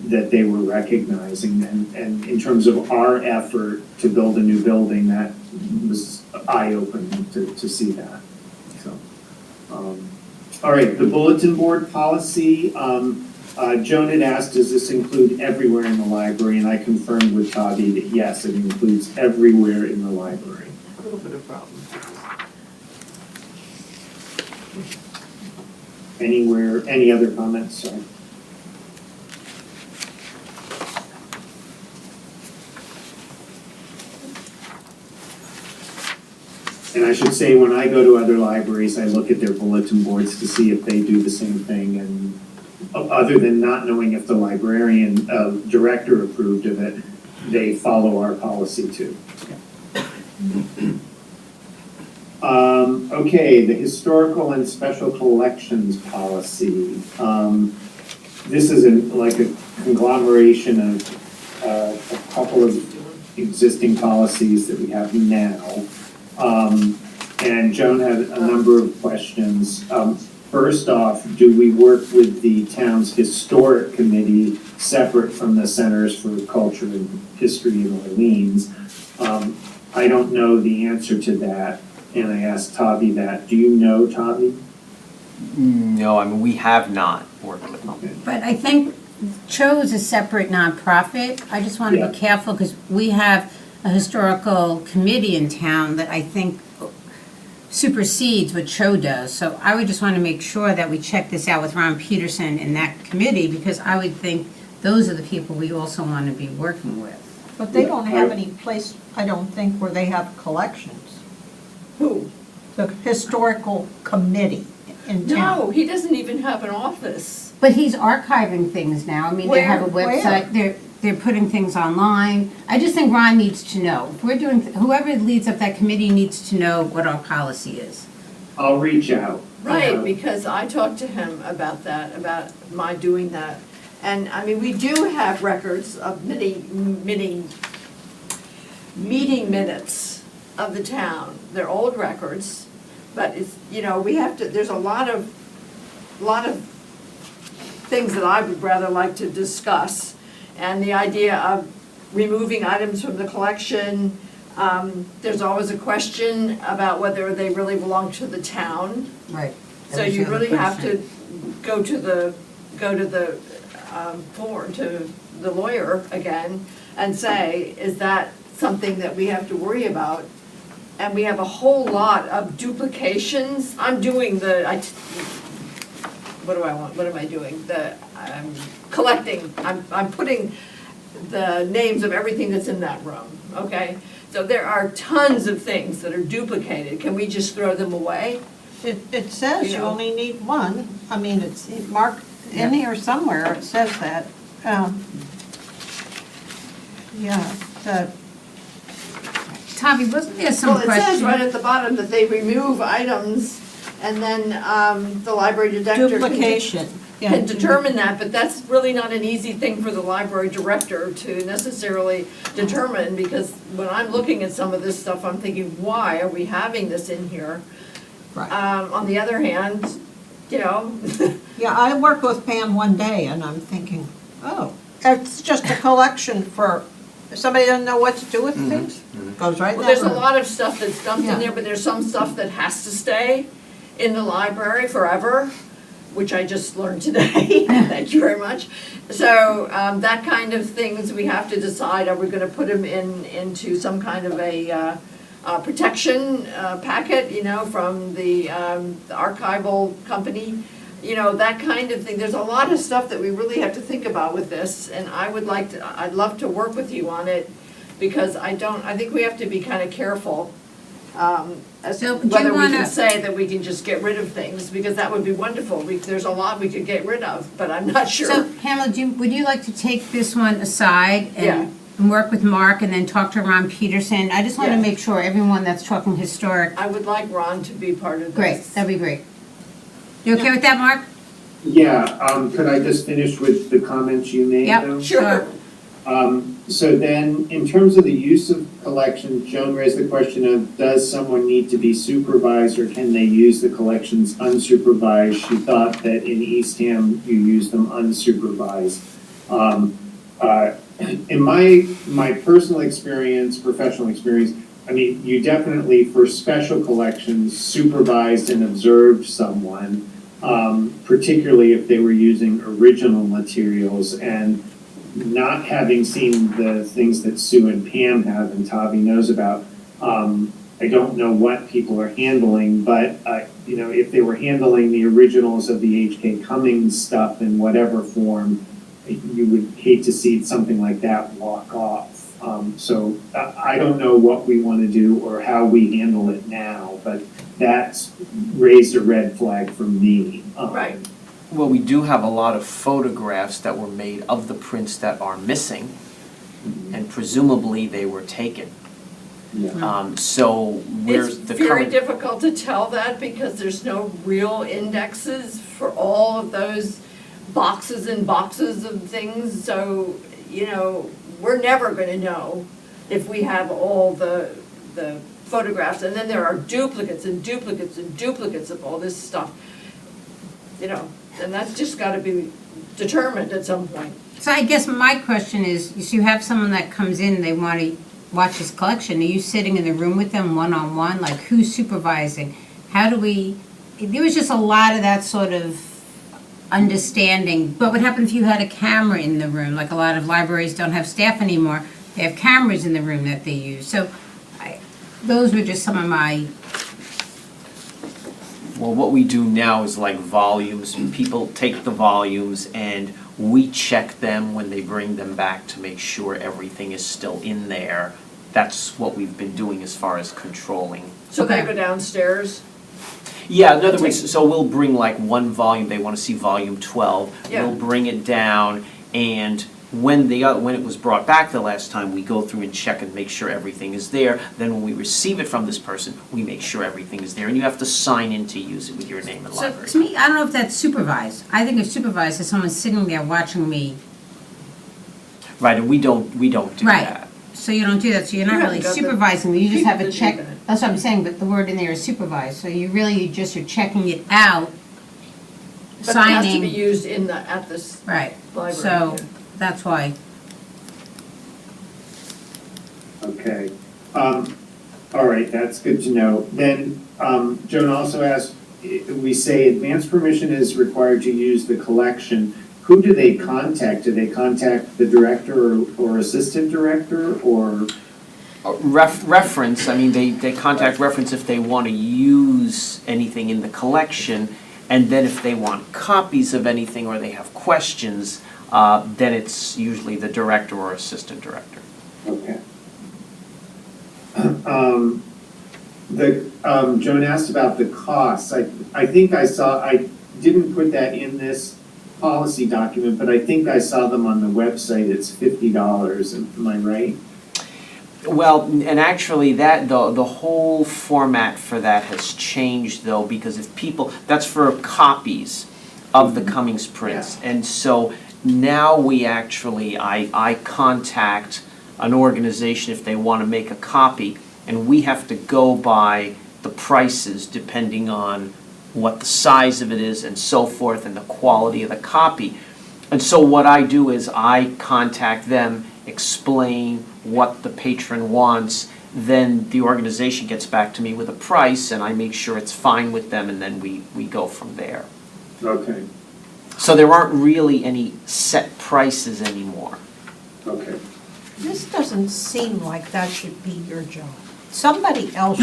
That they were recognizing, and in terms of our effort to build a new building, that was eye-opening to see that, so. All right, the bulletin board policy, Joan had asked, does this include everywhere in the library, and I confirmed with Tavi that yes, it includes everywhere in the library. a little bit of problems. Any other comments? Sorry. And I should say, when I go to other libraries, I look at their bulletin boards to see if they do the same thing. And other than not knowing if the librarian, director approved of it, they follow our policy too. Okay, the historical and special collections policy. This is like a conglomeration of a couple of existing policies that we have now. And Joan had a number of questions. First off, do we work with the town's historic committee separate from the Centers for Culture and History in Orleans? I don't know the answer to that, and I asked Tavi that. Do you know, Tavi? No, I mean, we have not worked with them. Okay. But I think CHO's a separate nonprofit. I just want to Yeah. be careful because we have a historical committee in town that I think supersedes what CHO does. So I would just want to make sure that we check this out with Ron Peterson and that committee, because I would think those are the people we also want to be working with. But they don't have any place, I don't think, where they have collections. Who? The historical committee in town. No, he doesn't even have an office. But he's archiving things now. I mean, they have a Where? website, they're putting things online. I just think Ron needs to know. If we're doing, whoever leads up that committee needs to know what our policy is. I'll reach out. Right, because I talked to him about that, about my doing that. And, I mean, we do have records of many meeting minutes of the town. They're old records, but it's, we have to, there's a lot of things that I would rather like to discuss. And the idea of removing items from the collection, there's always a question about whether they really belong to the town. Right. So you really have to go to the lawyer again and say, is that something that we have to worry about? And we have a whole lot of duplications. I'm doing what do I want? What am I doing? I'm collecting, I'm putting the names of everything that's in that room, okay? So there are tons of things that are duplicated. Can we just throw them away? It says you You know. only need one. I mean, it's marked in here somewhere, it says that. Yeah, Tavi, wasn't there some Well, it says question? right at the bottom that they remove items and then the library director duplication. can determine that, but that's really not an easy thing for the library director to necessarily determine, because when I'm looking at some of this stuff, I'm thinking, why are we having this in here? Right. On the other hand, Yeah, I worked with Pam one day and I'm thinking, oh, it's just a collection for, if somebody doesn't know what to do with things, goes right in well, that there's a room. lot of stuff that's dumped Yeah. in there, but there's some stuff that has to stay in the library forever, which I just learned today. Thank you very much. So that kind of things we have to decide, are we gonna put them into some kind of a protection packet, from the archival company, that kind of thing. There's a lot of stuff that we really have to think about with this, and I'd love to work with you on it, because I think we have to be kind of careful as to So, do you whether we can wanna- say that we can just get rid of things, because that would be wonderful. There's a lot we could get rid of, but I'm not sure. So Pamela, would you like to take this one aside Yeah. and work with Mark and then talk to Ron Peterson? I just want to Yes. make sure everyone that's talking historic, I would like Ron to be part of this. great, that'd be great. You okay with that, Mark? Yeah, could I just finish with the comments you made Yep, though? Sure. So then, in terms of the use of collections, Joan raised the question of, does someone need to be supervised, or can they use the collections unsupervised? She thought that in Eastham, you use them unsupervised. In my personal experience, professional experience, I mean, you definitely, for special collections, supervised and observed someone, particularly if they were using original materials. And not having seen the things that Sue and Pam have and Tavi knows about, I don't know what people are handling, but, you know, if they were handling the originals of the H.K. Cummings stuff in whatever form, you would hate to see something like that walk off. So I don't know what we want to do or how we handle it now, but that's raised a red flag for me. Right. Well, we do have a lot of photographs that were made of the prints that are missing, and presumably they were taken. Yeah. So where's It's the very current? difficult to tell that because there's no real indexes for all of those boxes and boxes of things. So, you know, we're never gonna know if we have all the photographs. And then there are duplicates and duplicates and duplicates of all this stuff. You know, and that's just gotta be determined at some point. So I guess my question is you have someone that comes in, they want to watch this collection, are you sitting in the room with them one-on-one? Like, who's supervising? How do we, there was just a lot of that sort of understanding. But what happens if you had a camera in the room? Like, a lot of libraries don't have staff anymore. They have cameras in the room that they use. So those were just some of my, Well, what we do now is like volumes. People take the volumes and we check them when they bring them back to make sure everything is still in there. That's what we've been doing as far as controlling. So they Okay. go downstairs? Yeah, in other words, so we'll bring like one volume, they want to see volume 12. Yeah. We'll bring it down, and when it was brought back the last time, we go through and check and make sure everything is there. Then when we receive it from this person, we make sure everything is there, and you have to sign in to use it with your name and so library. to me, I don't know if that's supervised. I think of supervised as someone sitting there watching me. Right, and we don't do Right. that. So you don't do that, so you're not You really haven't got the supervising, you just have a people to do check, that. that's what I'm saying, but the word in there is supervised, so you really just are checking it out, But it has to be signing, used in the, at this right, library. so that's why. Okay, all right, that's good to know. Then, Joan also asked, we say advance permission is required to use the collection. Who do they contact? Do they contact the director or assistant director, or? Reference, I mean, they contact reference if they want to use anything in the collection, and then if they want copies of anything or they have questions, then it's usually the director or assistant director. Okay. Joan asked about the costs. I think I didn't put that in this policy document, but I think I saw them on the website. It's $50, am I right? Well, and actually that, the whole format for that has changed though, because if people, that's for copies of the Cummings prints. And so now we actually, I contact an organization if they want to make a copy, and we have to go by the prices depending on what the size of it is and so forth and the quality of the copy. And so what I do is I contact them, explain what the patron wants, then the organization gets back to me with a price and I make sure it's fine with them, and then we go from there. Okay, So there aren't really any set prices anymore. okay. This doesn't seem like that should be your job. Somebody else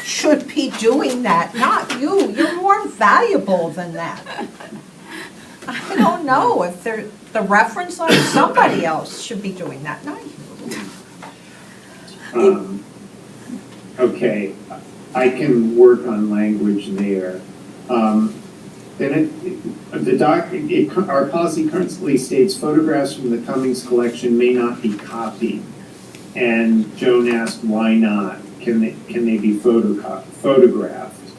should be doing that, not you. You're more valuable than that. I don't know if the reference line, somebody else should be doing that, not you. Okay, I can work on language there. Then our policy currently states photographs from the Cummings collection may not be copied. And Joan asked, why not? Can they be photographed?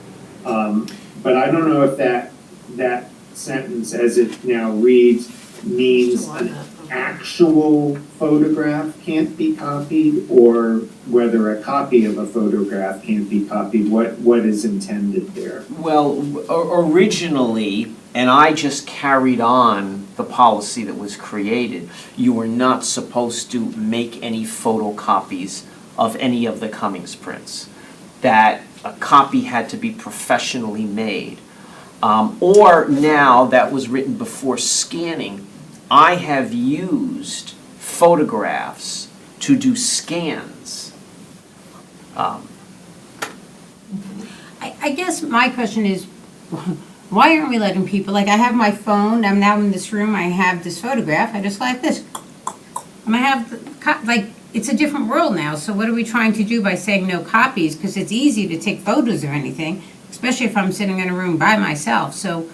But I don't know if that sentence as it now reads means an actual photograph can't be copied, or whether a copy of a photograph can't be copied. What is intended there? Well, originally, and I just carried on the policy that was created, you were not supposed to make any photocopies of any of the Cummings prints. That a copy had to be professionally made. Or now, that was written before scanning, I have used photographs to do scans. I guess my question is, why aren't we letting people, like, I have my phone, I'm now in this room, I have this photograph, I just like this. And I have, like, it's a different world now, so what are we trying to do by saying no copies? Because it's easy to take photos of anything, especially if I'm sitting in a room by myself, so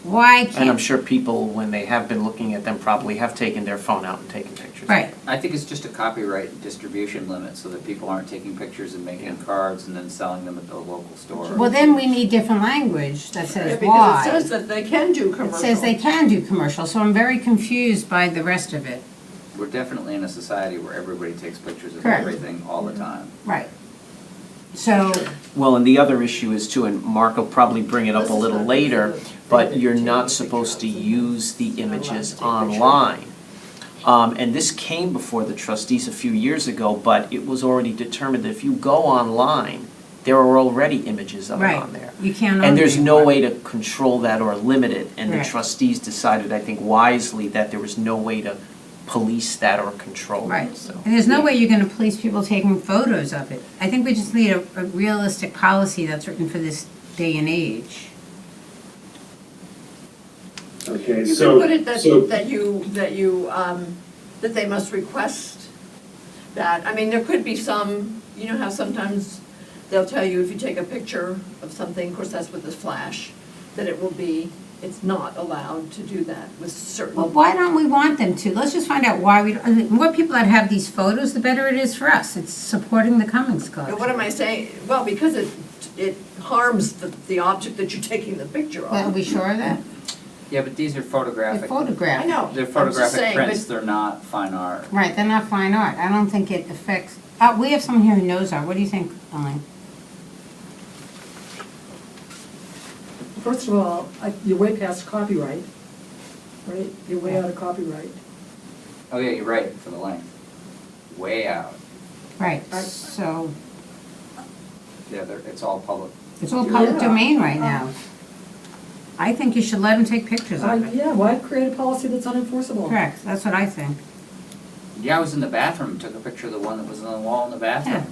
why can't? And I'm sure people, when they have been looking at them, probably have taken their phone out and taken pictures. Right, I think it's just a copyright distribution limit, so that people aren't taking pictures and making cards and then selling them at the local store. well, then we need different language that Yeah, says because why. it says that they can do It commercial. says they can do commercial, so I'm very confused by the rest of it. We're definitely in a society where everybody takes pictures of Correct. everything all the time. Right. So, Well, and the other issue is too, and Mark will probably bring it up a little later, but you're not supposed to use the images online. And this came before the trustees a few years ago, but it was already determined that if you go online, there are already images of it right, on there. you can't. And there's no own way to control that or limit it, and the Right. trustees decided, I think wisely, that there was no way to police that or control it, Right, so. and there's no way you're gonna police people taking photos of it. I think we just need a realistic policy that's written for this day and age. Okay, You so, could put it that, so, that they must request that. I mean, there could be some, you know how sometimes they'll tell you if you take a picture of something, of course, that's with the flash, that it will be, it's not allowed to do that with certain. Well, why don't we want them to? Let's just find out why we, I mean, the more people that have these photos, the better it is for us. It's supporting the Cummings Club. And what am I saying? Well, because it harms the object that you're taking the picture Are of. we sure of that? Yeah, but these are The photographic. photograph. I know. They're I'm just photographic saying, prints, but- they're not fine art. Right, they're not fine art. I don't think it affects, we have someone here who knows art. What do you think, Elaine? First of all, you're way past copyright, right? You're way out of copyright. Oh yeah, you're right, for the length. Way out. Right, I- so, Yeah, it's all public. it's all public Yeah. domain right now. I think you should let them take pictures of it. Yeah, why create a policy that's unenforceable? Correct, that's what I think. Yeah, I was in the bathroom, took a picture of the one that was on the wall in the bathroom.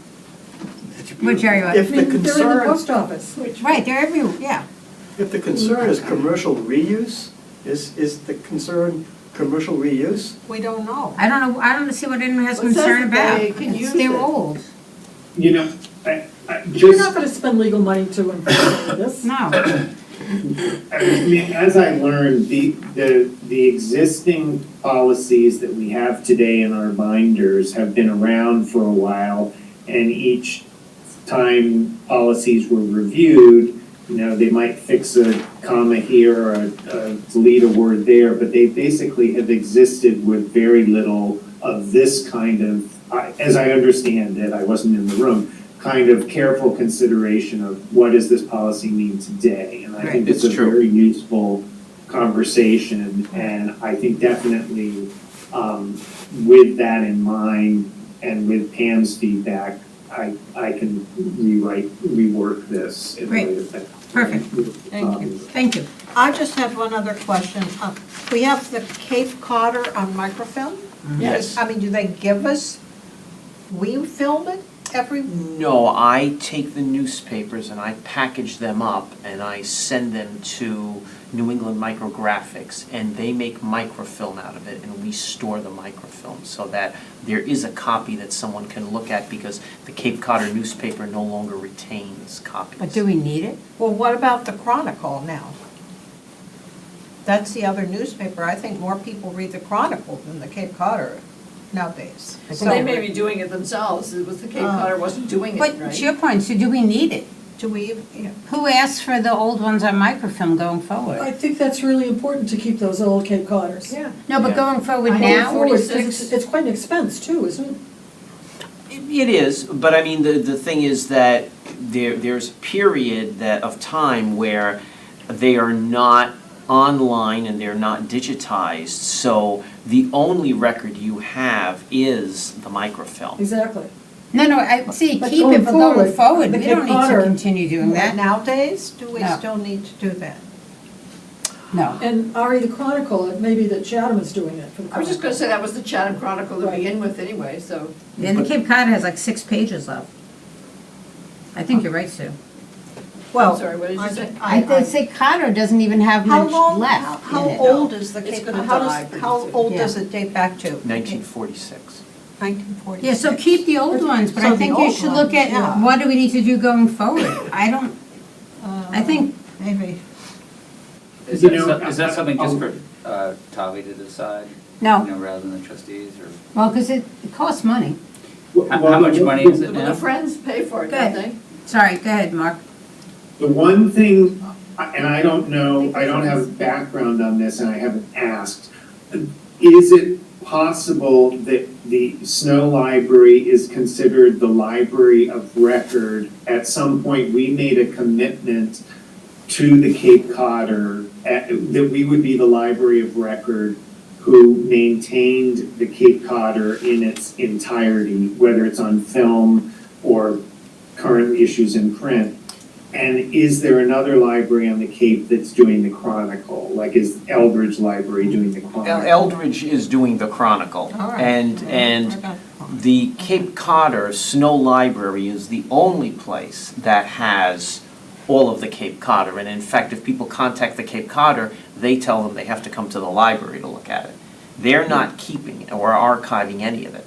Such a What, Jerry, what? If I the mean, they're in the concern, post office. Right, they're everywhere, yeah. if the concern is commercial reuse, is the concern commercial reuse? We don't know. I don't see what anyone has Well, it says concern that about. they can It's- use They're it. old. you know, I You're not just, gonna spend legal money to enforce this. No, I mean, as I learned, the existing policies that we have today in our binders have been around for a while, and each time policies were reviewed, you know, they might fix a comma here or delete a word there, but they basically have existed with very little of this kind of, as I understand it, I wasn't in the room, kind of careful consideration of what does this policy mean today? And I Right. think it's a It's true. very useful conversation, and I think definitely with that in mind and with Pam's feedback, I can rework this in a way that. perfect. Thank you. Thank you. I just had one other question. We have the Cape Codder on microfilm? Yes. I mean, do they give us, we film it every, No, I take the newspapers and I package them up and I send them to New England Micrographics, and they make microfilm out of it, and we store the microfilm so that there is a copy that someone can look at, because the Cape Codder newspaper no longer retains copies. But do we need it? well, what about the Chronicle now? That's the other newspaper. I think more people read the Chronicle than the Cape Codder nowadays. So they may be doing it themselves, it was the Cape Codder wasn't doing it, But right? to your point, so do we need it? Do we, yeah. Who asked for the old ones on microfilm going forward? I think that's really important to keep those old Cape Codders. Yeah. No, but Yeah. going forward I now? know. It's 46. it's quite an expense too, isn't it? It is, but I mean, the thing is that there's a period of time where they are not online and they're not digitized, so the only record you have is the microfilm. Exactly. No, I see, But keep going it going forward, forward. the We don't Cape need to Codder- continue doing that. Nowadays, do we No. still need to do that? No. And Ari, the Chronicle, it may be that Chatham is doing it for the Chronicle. I was just gonna say that was the Chatham Chronicle to Right. begin with anyway, so. And the Cape Cod has like 6 pages left. I think you're right, Sue. Well, I'm sorry, what did you say? I say Cotter doesn't even have How much long, left how in it. old is the It's Cape, gonna how die does, pretty how soon. old Yeah. does it date back to? 1946. 1946. Yeah, so keep the old ones, but So I the think you old should look ones, at yeah. what do we need to do going forward. I think, Maybe. Is You that, know, is that something just I'll- for Tavi to decide? No. You know, rather than the trustees, or? well, because it costs money. How much money is it The now? Friends pay for it, don't they? Sorry, go ahead, Mark. The one thing, and I don't know, I don't have background on this and I haven't asked, is it possible that the Snow Library is considered the library of record? At some point, we made a commitment to the Cape Codder, that we would be the library of record who maintained the Cape Codder in its entirety, whether it's on film or current issues in print. And is there another library on the Cape that's doing the Chronicle? Like, is Eldridge Library doing the Chronicle? Eldridge is doing the Chronicle. All right. And the Cape Codder Snow Library is the only place that has all of the Cape Codder. And in fact, if people contact the Cape Codder, they tell them they have to come to the library to look at it. They're not keeping or archiving any of it.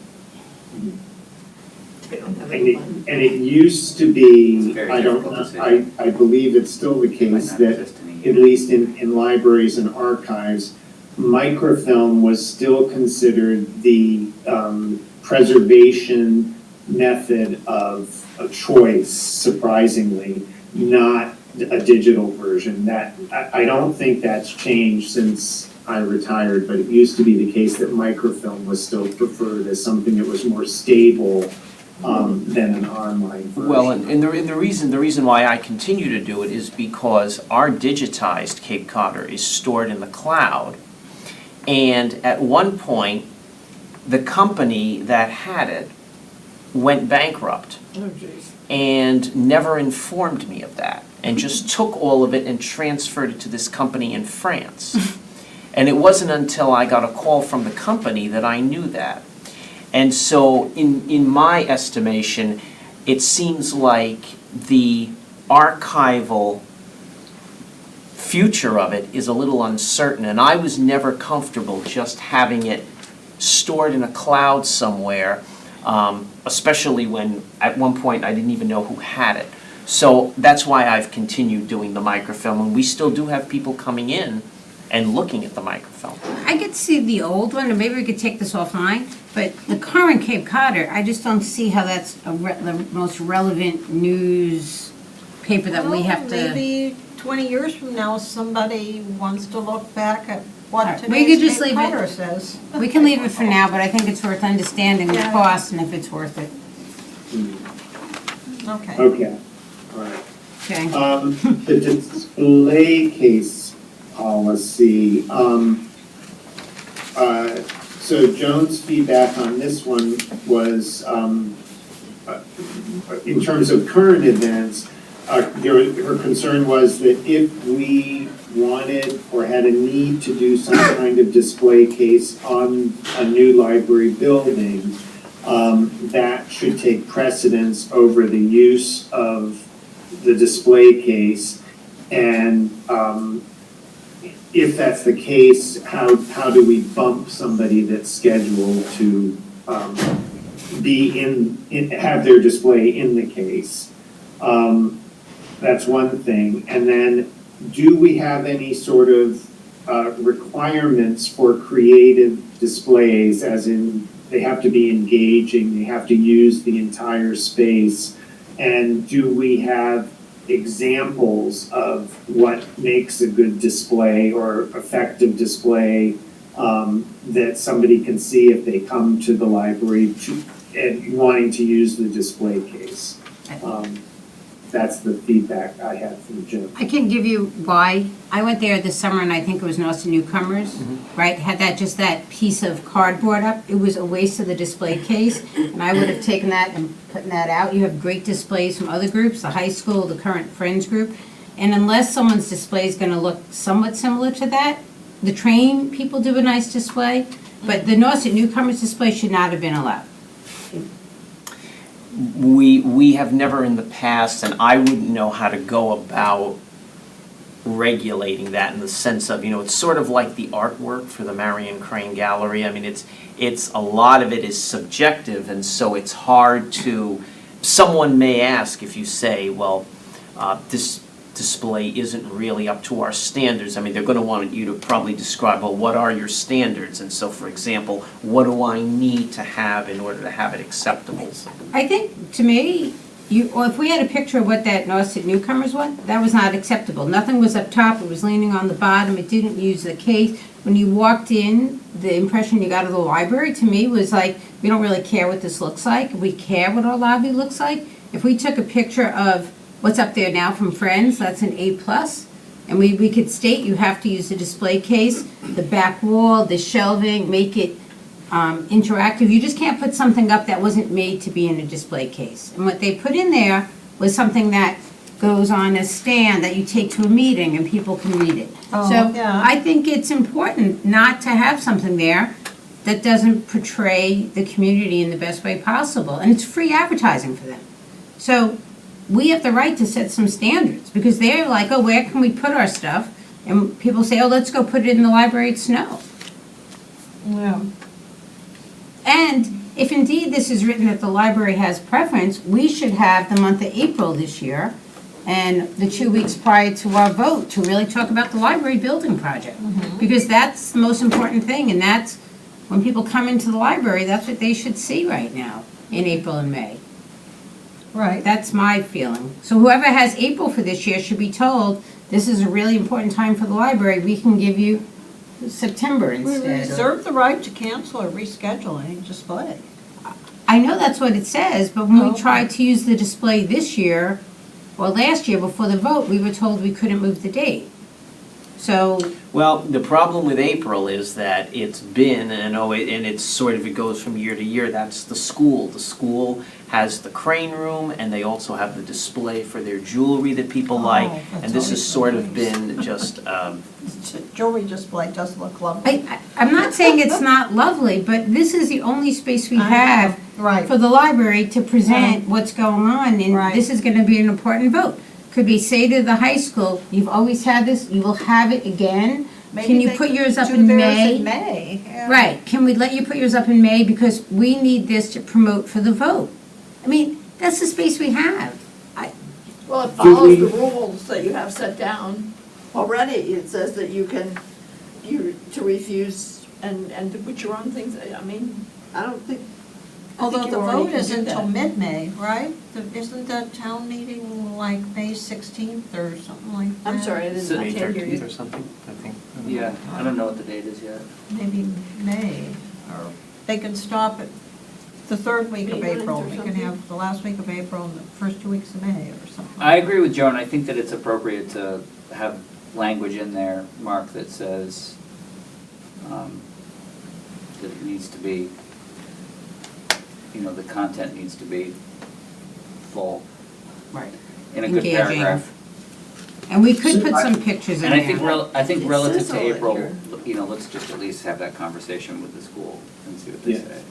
They don't have And any it, money. and it used to be, It's very I don't, difficult to say. I believe it's still the It might case not that, exist in a at year. least in libraries and archives, microfilm was still considered the preservation method of choice, surprisingly, not a digital version. That, I don't think that's changed since I retired, but it used to be the case that microfilm was still preferred as something that was more stable than an online version. Well, and the reason why I continue to do it is because our digitized Cape Codder is stored in the cloud. And at one point, the company that had it went bankrupt Oh, jeez. and never informed me of that, and just took all of it and transferred it to this company in France. And it wasn't until I got a call from the company that I knew that. And so in my estimation, it seems like the archival future of it is a little uncertain, and I was never comfortable just having it stored in a cloud somewhere, especially when at one point I didn't even know who had it. So that's why I've continued doing the microfilm, and we still do have people coming in and looking at the microfilm. I could see the old one, and maybe we could take this offline, but the current Cape Codder, I just don't see how that's the most relevant news paper that we have to. Maybe 20 years from now, somebody wants to look back at All what right, we could today's just Cape leave it. Codder says. We can leave it for now, but I think it's worth understanding the Yeah. cost and if it's worth it. Okay. Okay, all right. Okay. The display case policy, so Joan's feedback on this one was, in terms of current events, her concern was that if we wanted or had a need to do some kind of display case on a new library building, that should take precedence over the use of the display case. And if that's the case, how do we bump somebody that's scheduled to be have their display in the case? That's one thing. And then, do we have any sort of requirements for creative displays, as in they have to be engaging, they have to use the entire space? And do we have examples of what makes a good display or effective display that somebody can see if they come to the library and wanting to use the display case? That's the feedback I had from Jim. I can give you why. I went there this summer and I think it was Austin Newcomers, right? Had just that piece of cardboard up. It was a waste of the display case, and I would have taken that and putting that out. You have great displays from other groups, the high school, the current Friends group. And unless someone's display is gonna look somewhat similar to that, the train people do a nice display, but the Austin Newcomers display should not have been allowed. we have never in the past, and I wouldn't know how to go about regulating that in the sense of, it's sort of like the artwork for the Marion Crane Gallery. I mean, it's a lot of it is subjective, and so it's hard to, someone may ask if you say, well, this display isn't really up to our standards. I mean, they're gonna want you to probably describe, well, what are your standards? And so, for example, what do I need to have in order to have it acceptable? I think, to me, if we had a picture of what that Nauset Newcomers was, that was not acceptable. Nothing was up top, it was leaning on the bottom, it didn't use the case. When you walked in, the impression you got of the library, to me, was like, we don't really care what this looks like. We care what our lobby looks like. If we took a picture of what's up there now from Friends, that's an A+. And we could state you have to use the display case, the back wall, the shelving, make it interactive. You just can't put something up that wasn't made to be in a display case. And what they put in there was something that goes on a stand that you take to a meeting and people can read it. Oh, So yeah. I think it's important not to have something there that doesn't portray the community in the best way possible. And it's free advertising for them. So we have the right to set some standards, because they're like, oh, where can we put our stuff? And people say, oh, let's go put it in the library at Snow. Yeah. And if indeed this is written that the library has preference, we should have the month of April this year and the 2 weeks prior to our vote to really talk about the library building project. Because that's the most important thing, and that's, when people come into the library, that's what they should see right now in April and May. Right. That's my feeling. So whoever has April for this year should be told, this is a really important time for the library, we can give you September We instead. reserve the right to cancel or reschedule any display. I know that's what it says, but when Oh, we tried to use the display this year, or last year before the vote, we were told we couldn't move the date. So, Well, the problem with April is that it's been, and it's sort of, it goes from year to year, that's the school. The school has the crane room, and they also have the display for their jewelry that people like. that's And this has always sort of nice. been just, Jewelry display does look lovely. I'm not saying it's not lovely, but this is the only space we I know. have Right. for the library to present what's going on, and Right. this is gonna be an important vote. Could we say to the high school, you've always had this, you will have it again? Can you put yours up in May? May, yeah. Right, can we let you put yours up in May, because we need this to promote for the vote? I mean, that's the space we have. Well, it follows the rules that you have set down already. It says that you to refuse and to put your own things, I mean, I don't think. I think Although you the already vote can is do until that. mid-May, right? Isn't the town meeting like May 16th or something like that? I'm sorry, I didn't, I May can't hear 13th you. or something, I think. Yeah, I don't know what the date is yet. Maybe May, or they can stop at the third week of May 9th April. or We can something. have the last week of April and the first 2 weeks of May or something. I agree with Joan, I think that it's appropriate to have language in there, Mark, that says that it needs to be, the content needs to be full. Right. In a good Engaging. paragraph. And we could put some pictures in And I think, there. I think It relative says to all in April, here. let's just at least have that conversation with the school and see what they Yeah. say.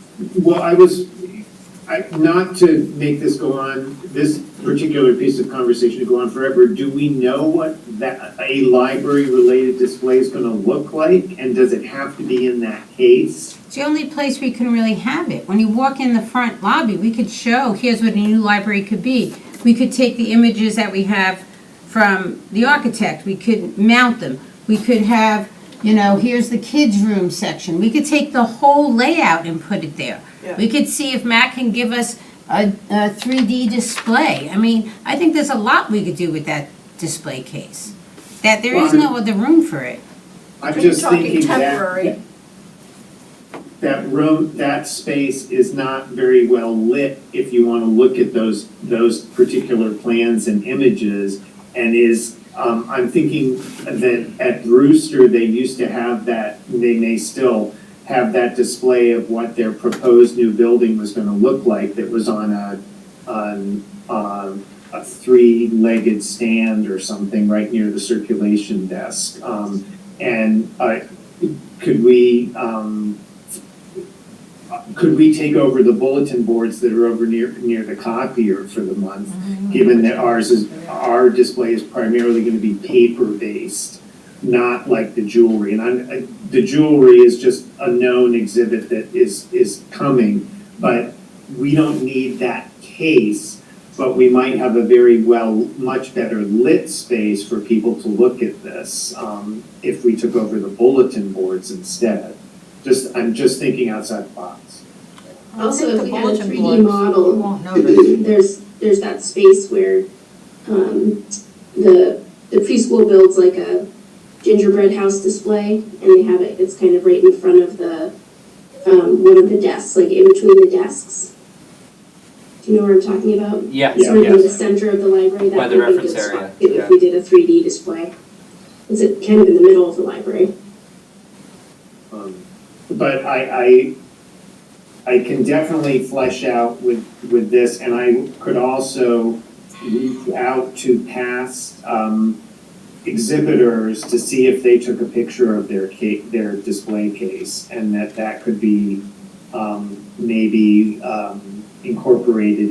Well, not to make this go on, this particular piece of conversation to go on forever, do we know what a library-related display is gonna look like? And does it have to be in that case? It's the only place we can really have it. When you walk in the front lobby, we could show, here's what a new library could be. We could take the images that we have from the architect, we could mount them. We could have, here's the kids' room section. We could take the whole layout and put it there. Yeah. We could see if Matt can give us a 3D display. I mean, I think there's a lot we could do with that display case. That there is no other room for it. I'm So you're just talking thinking temporary. that room, that space is not very well lit if you wanna look at those particular plans and images. And I'm thinking that at Brewster, they used to have that, they may still have that display of what their proposed new building was gonna look like, that was on a three-legged stand or something right near the circulation desk. Could we, could we take over the bulletin boards that are over near the copier for the month? Given that our display is primarily gonna be paper-based, not like the jewelry. And the jewelry is just a known exhibit that is coming, but we don't need that case, but we might have a very much better lit space for people to look at this, if we took over the bulletin boards instead. I'm just thinking outside the box. Also, if we had a bulletin 3D boards, model, you won't notice. there's that space where the preschool builds like a gingerbread house display, and they have it's kind of right in front of the one of the desks, like in between the desks. Do you know what I'm talking about? Yeah, Sort of in the yes. center of the library, By that the would be a reference good area, spot yeah. if we did a 3D display. It's kind of in the middle of the library. But I can definitely flesh out with this, and I could also reach out to past exhibitors to see if they took a picture of their display case, and that could be maybe incorporated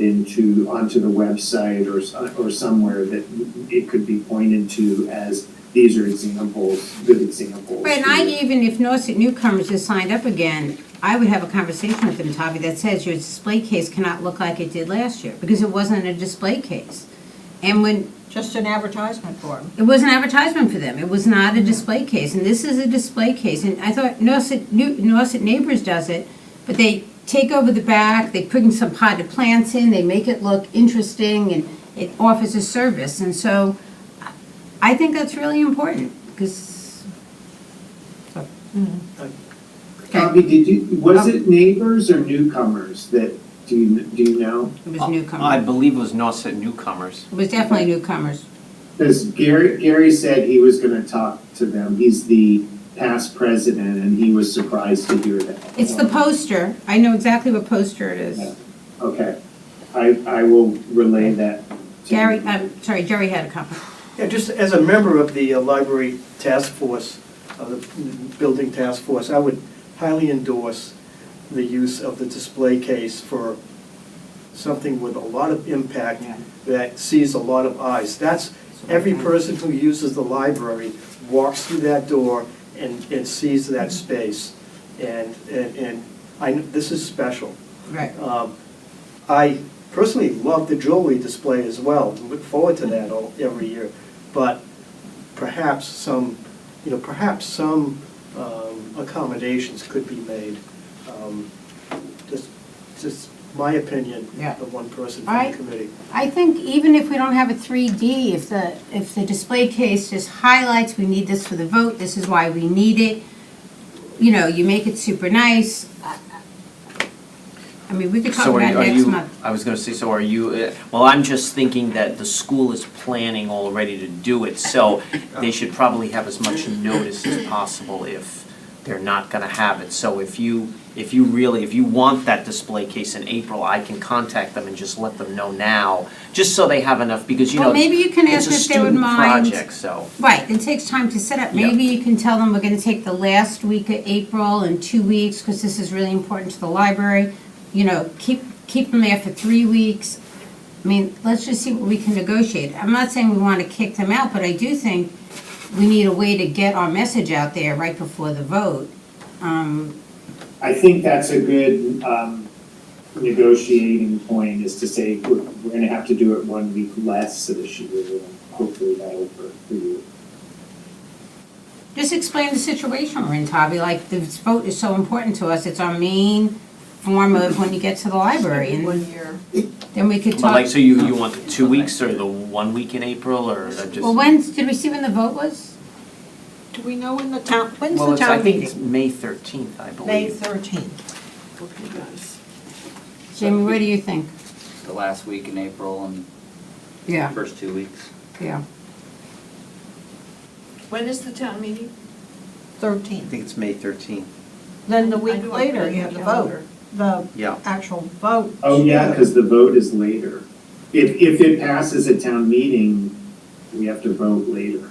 onto the website or somewhere that it could be pointed to as these are examples, good examples. Right, and even if Norset newcomers just signed up again, I would have a conversation with them, Tavi, that says your display case cannot look like it did last year, because it wasn't a display case. And when, Just an advertisement for them. it was an advertisement for them, it was not a display case, and this is a display case. And I thought Norset Neighbors does it, but they take over the back, they put in some potted plants in, they make it look interesting, and it offers a service. And so I think that's really important, because. Bobby, was it neighbors or newcomers that, do you know? It was I newcomers. believe it was Norset newcomers. It was definitely newcomers. Because Gary said he was gonna talk to them, he's the past president, and he was surprised to hear that. It's the poster. I know exactly what poster it is. Yeah. Okay, I will relay that to Gary, him. Jerry had a comment. Yeah, just as a member of the library task force, the building task force, I would highly endorse the use of the display case for something with a lot of impact that sees a lot of eyes. That's, every person who uses the library walks through that door and sees that space. And this is special. Right. I personally love the jewelry display as well, and look forward to that every year. But perhaps some accommodations could be made. Just my opinion, Yeah. of one person from the committee. I think even if we don't have a 3D, if the display case just highlights, we need this for the vote, this is why we need it, you know, you make it super nice. I mean, we could talk So about are it next you, month. I was gonna say, so are you, well, I'm just thinking that the school is planning already to do it, so they should probably have as much notice as possible if they're not gonna have it. So if you want that display case in April, I can contact them and just let them know now, just so they have enough, because Well, maybe you can it's ask a if they would student mind. project, so. Right, it takes time to set up. Yeah. Maybe you can tell them we're gonna take the last week of April and 2 weeks, because this is really important to the library. You know, keep them there for 3 weeks. I mean, let's just see what we can negotiate. I'm not saying we want to kick them out, but I do think we need a way to get our message out there right before the vote. I think that's a good negotiating point, is to say we're gonna have to do it 1 week less this year, and hopefully that'll work for you. Just explain the situation we're in, Tavi, like this vote is so important to us, it's our main form of when you get to the library, and 1 year. then we could Well, talk. like, so you want the 2 weeks or the 1 week in April, or that just? Well, did we see when the vote was? Do we know when when's Well, the it's, I town think it's meeting? May 13th, I believe. May 13th. Okay, guys. Jamie, what do you think? The last week in April and Yeah, first 2 weeks. yeah. When is the town meeting? 13th. I think it's May 13th. Then the I week do later, have you have the calendar. vote, the Yeah. actual vote. Oh, yeah, too. because the vote is later. If it passes at town meeting, we have to vote later,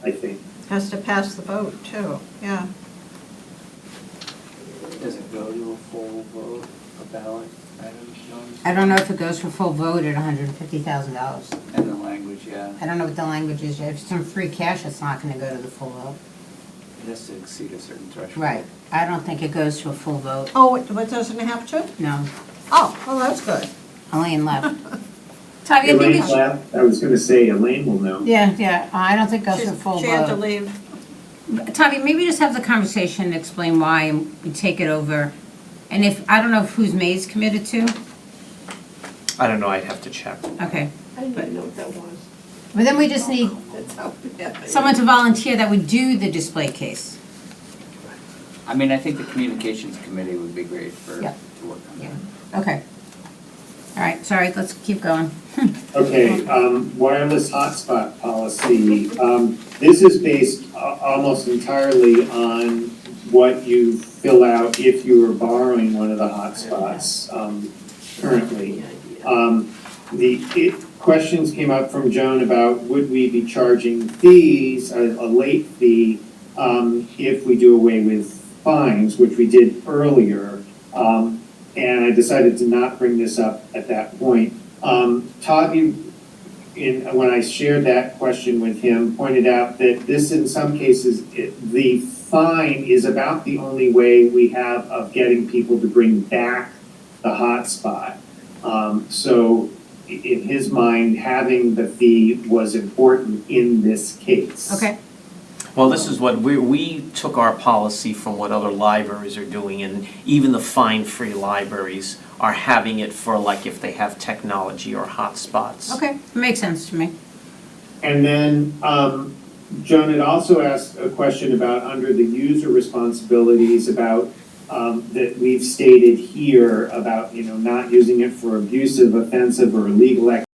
I think. Has to pass the vote too, yeah. Does it go to a full vote, a ballot item, John? I don't know if it goes for full vote at $150,000. And the language, yeah, I don't know what the language is yet. If it's in free cash, it's not gonna go to the full vote. it has to exceed a certain threshold. Right. I don't think it goes to a full vote. Oh, it doesn't have to? No. Oh, well, that's good. Elaine left. Tavia, maybe, Elaine left, I was gonna say Elaine will know. yeah, I don't think it goes to a full She had to vote. leave. Tavia, maybe just have the conversation and explain why and we take it over. And if, I don't know if who's May's committed to, I don't know, I'd have to check. okay. I didn't even know what that was. But then we just need That's how bad. someone to volunteer that would do the display case. I mean, I think the communications committee would be great for, Yeah. to work on Yeah. that. Okay. All right, sorry, let's keep going. Okay, wireless hotspot policy. This is based almost entirely on what you fill out if you are borrowing one of the hotspots currently. Questions came up from Joan about would we be charging fees, a late fee, if we do away with fines, which we did earlier. And I decided to not bring this up at that point. Todd, when I shared that question with him, pointed out that this, in some cases, the fine is about the only way we have of getting people to bring back the hotspot. So in his mind, having the fee was important in this case. Okay. Well, this is what, we took our policy from what other libraries are doing, and even the fine-free libraries are having it for like if they have technology or hotspots. Okay, makes sense to me. And then Joan had also asked a question about under the user responsibilities about that we've stated here about, not using it for abusive, offensive, or illegal activity.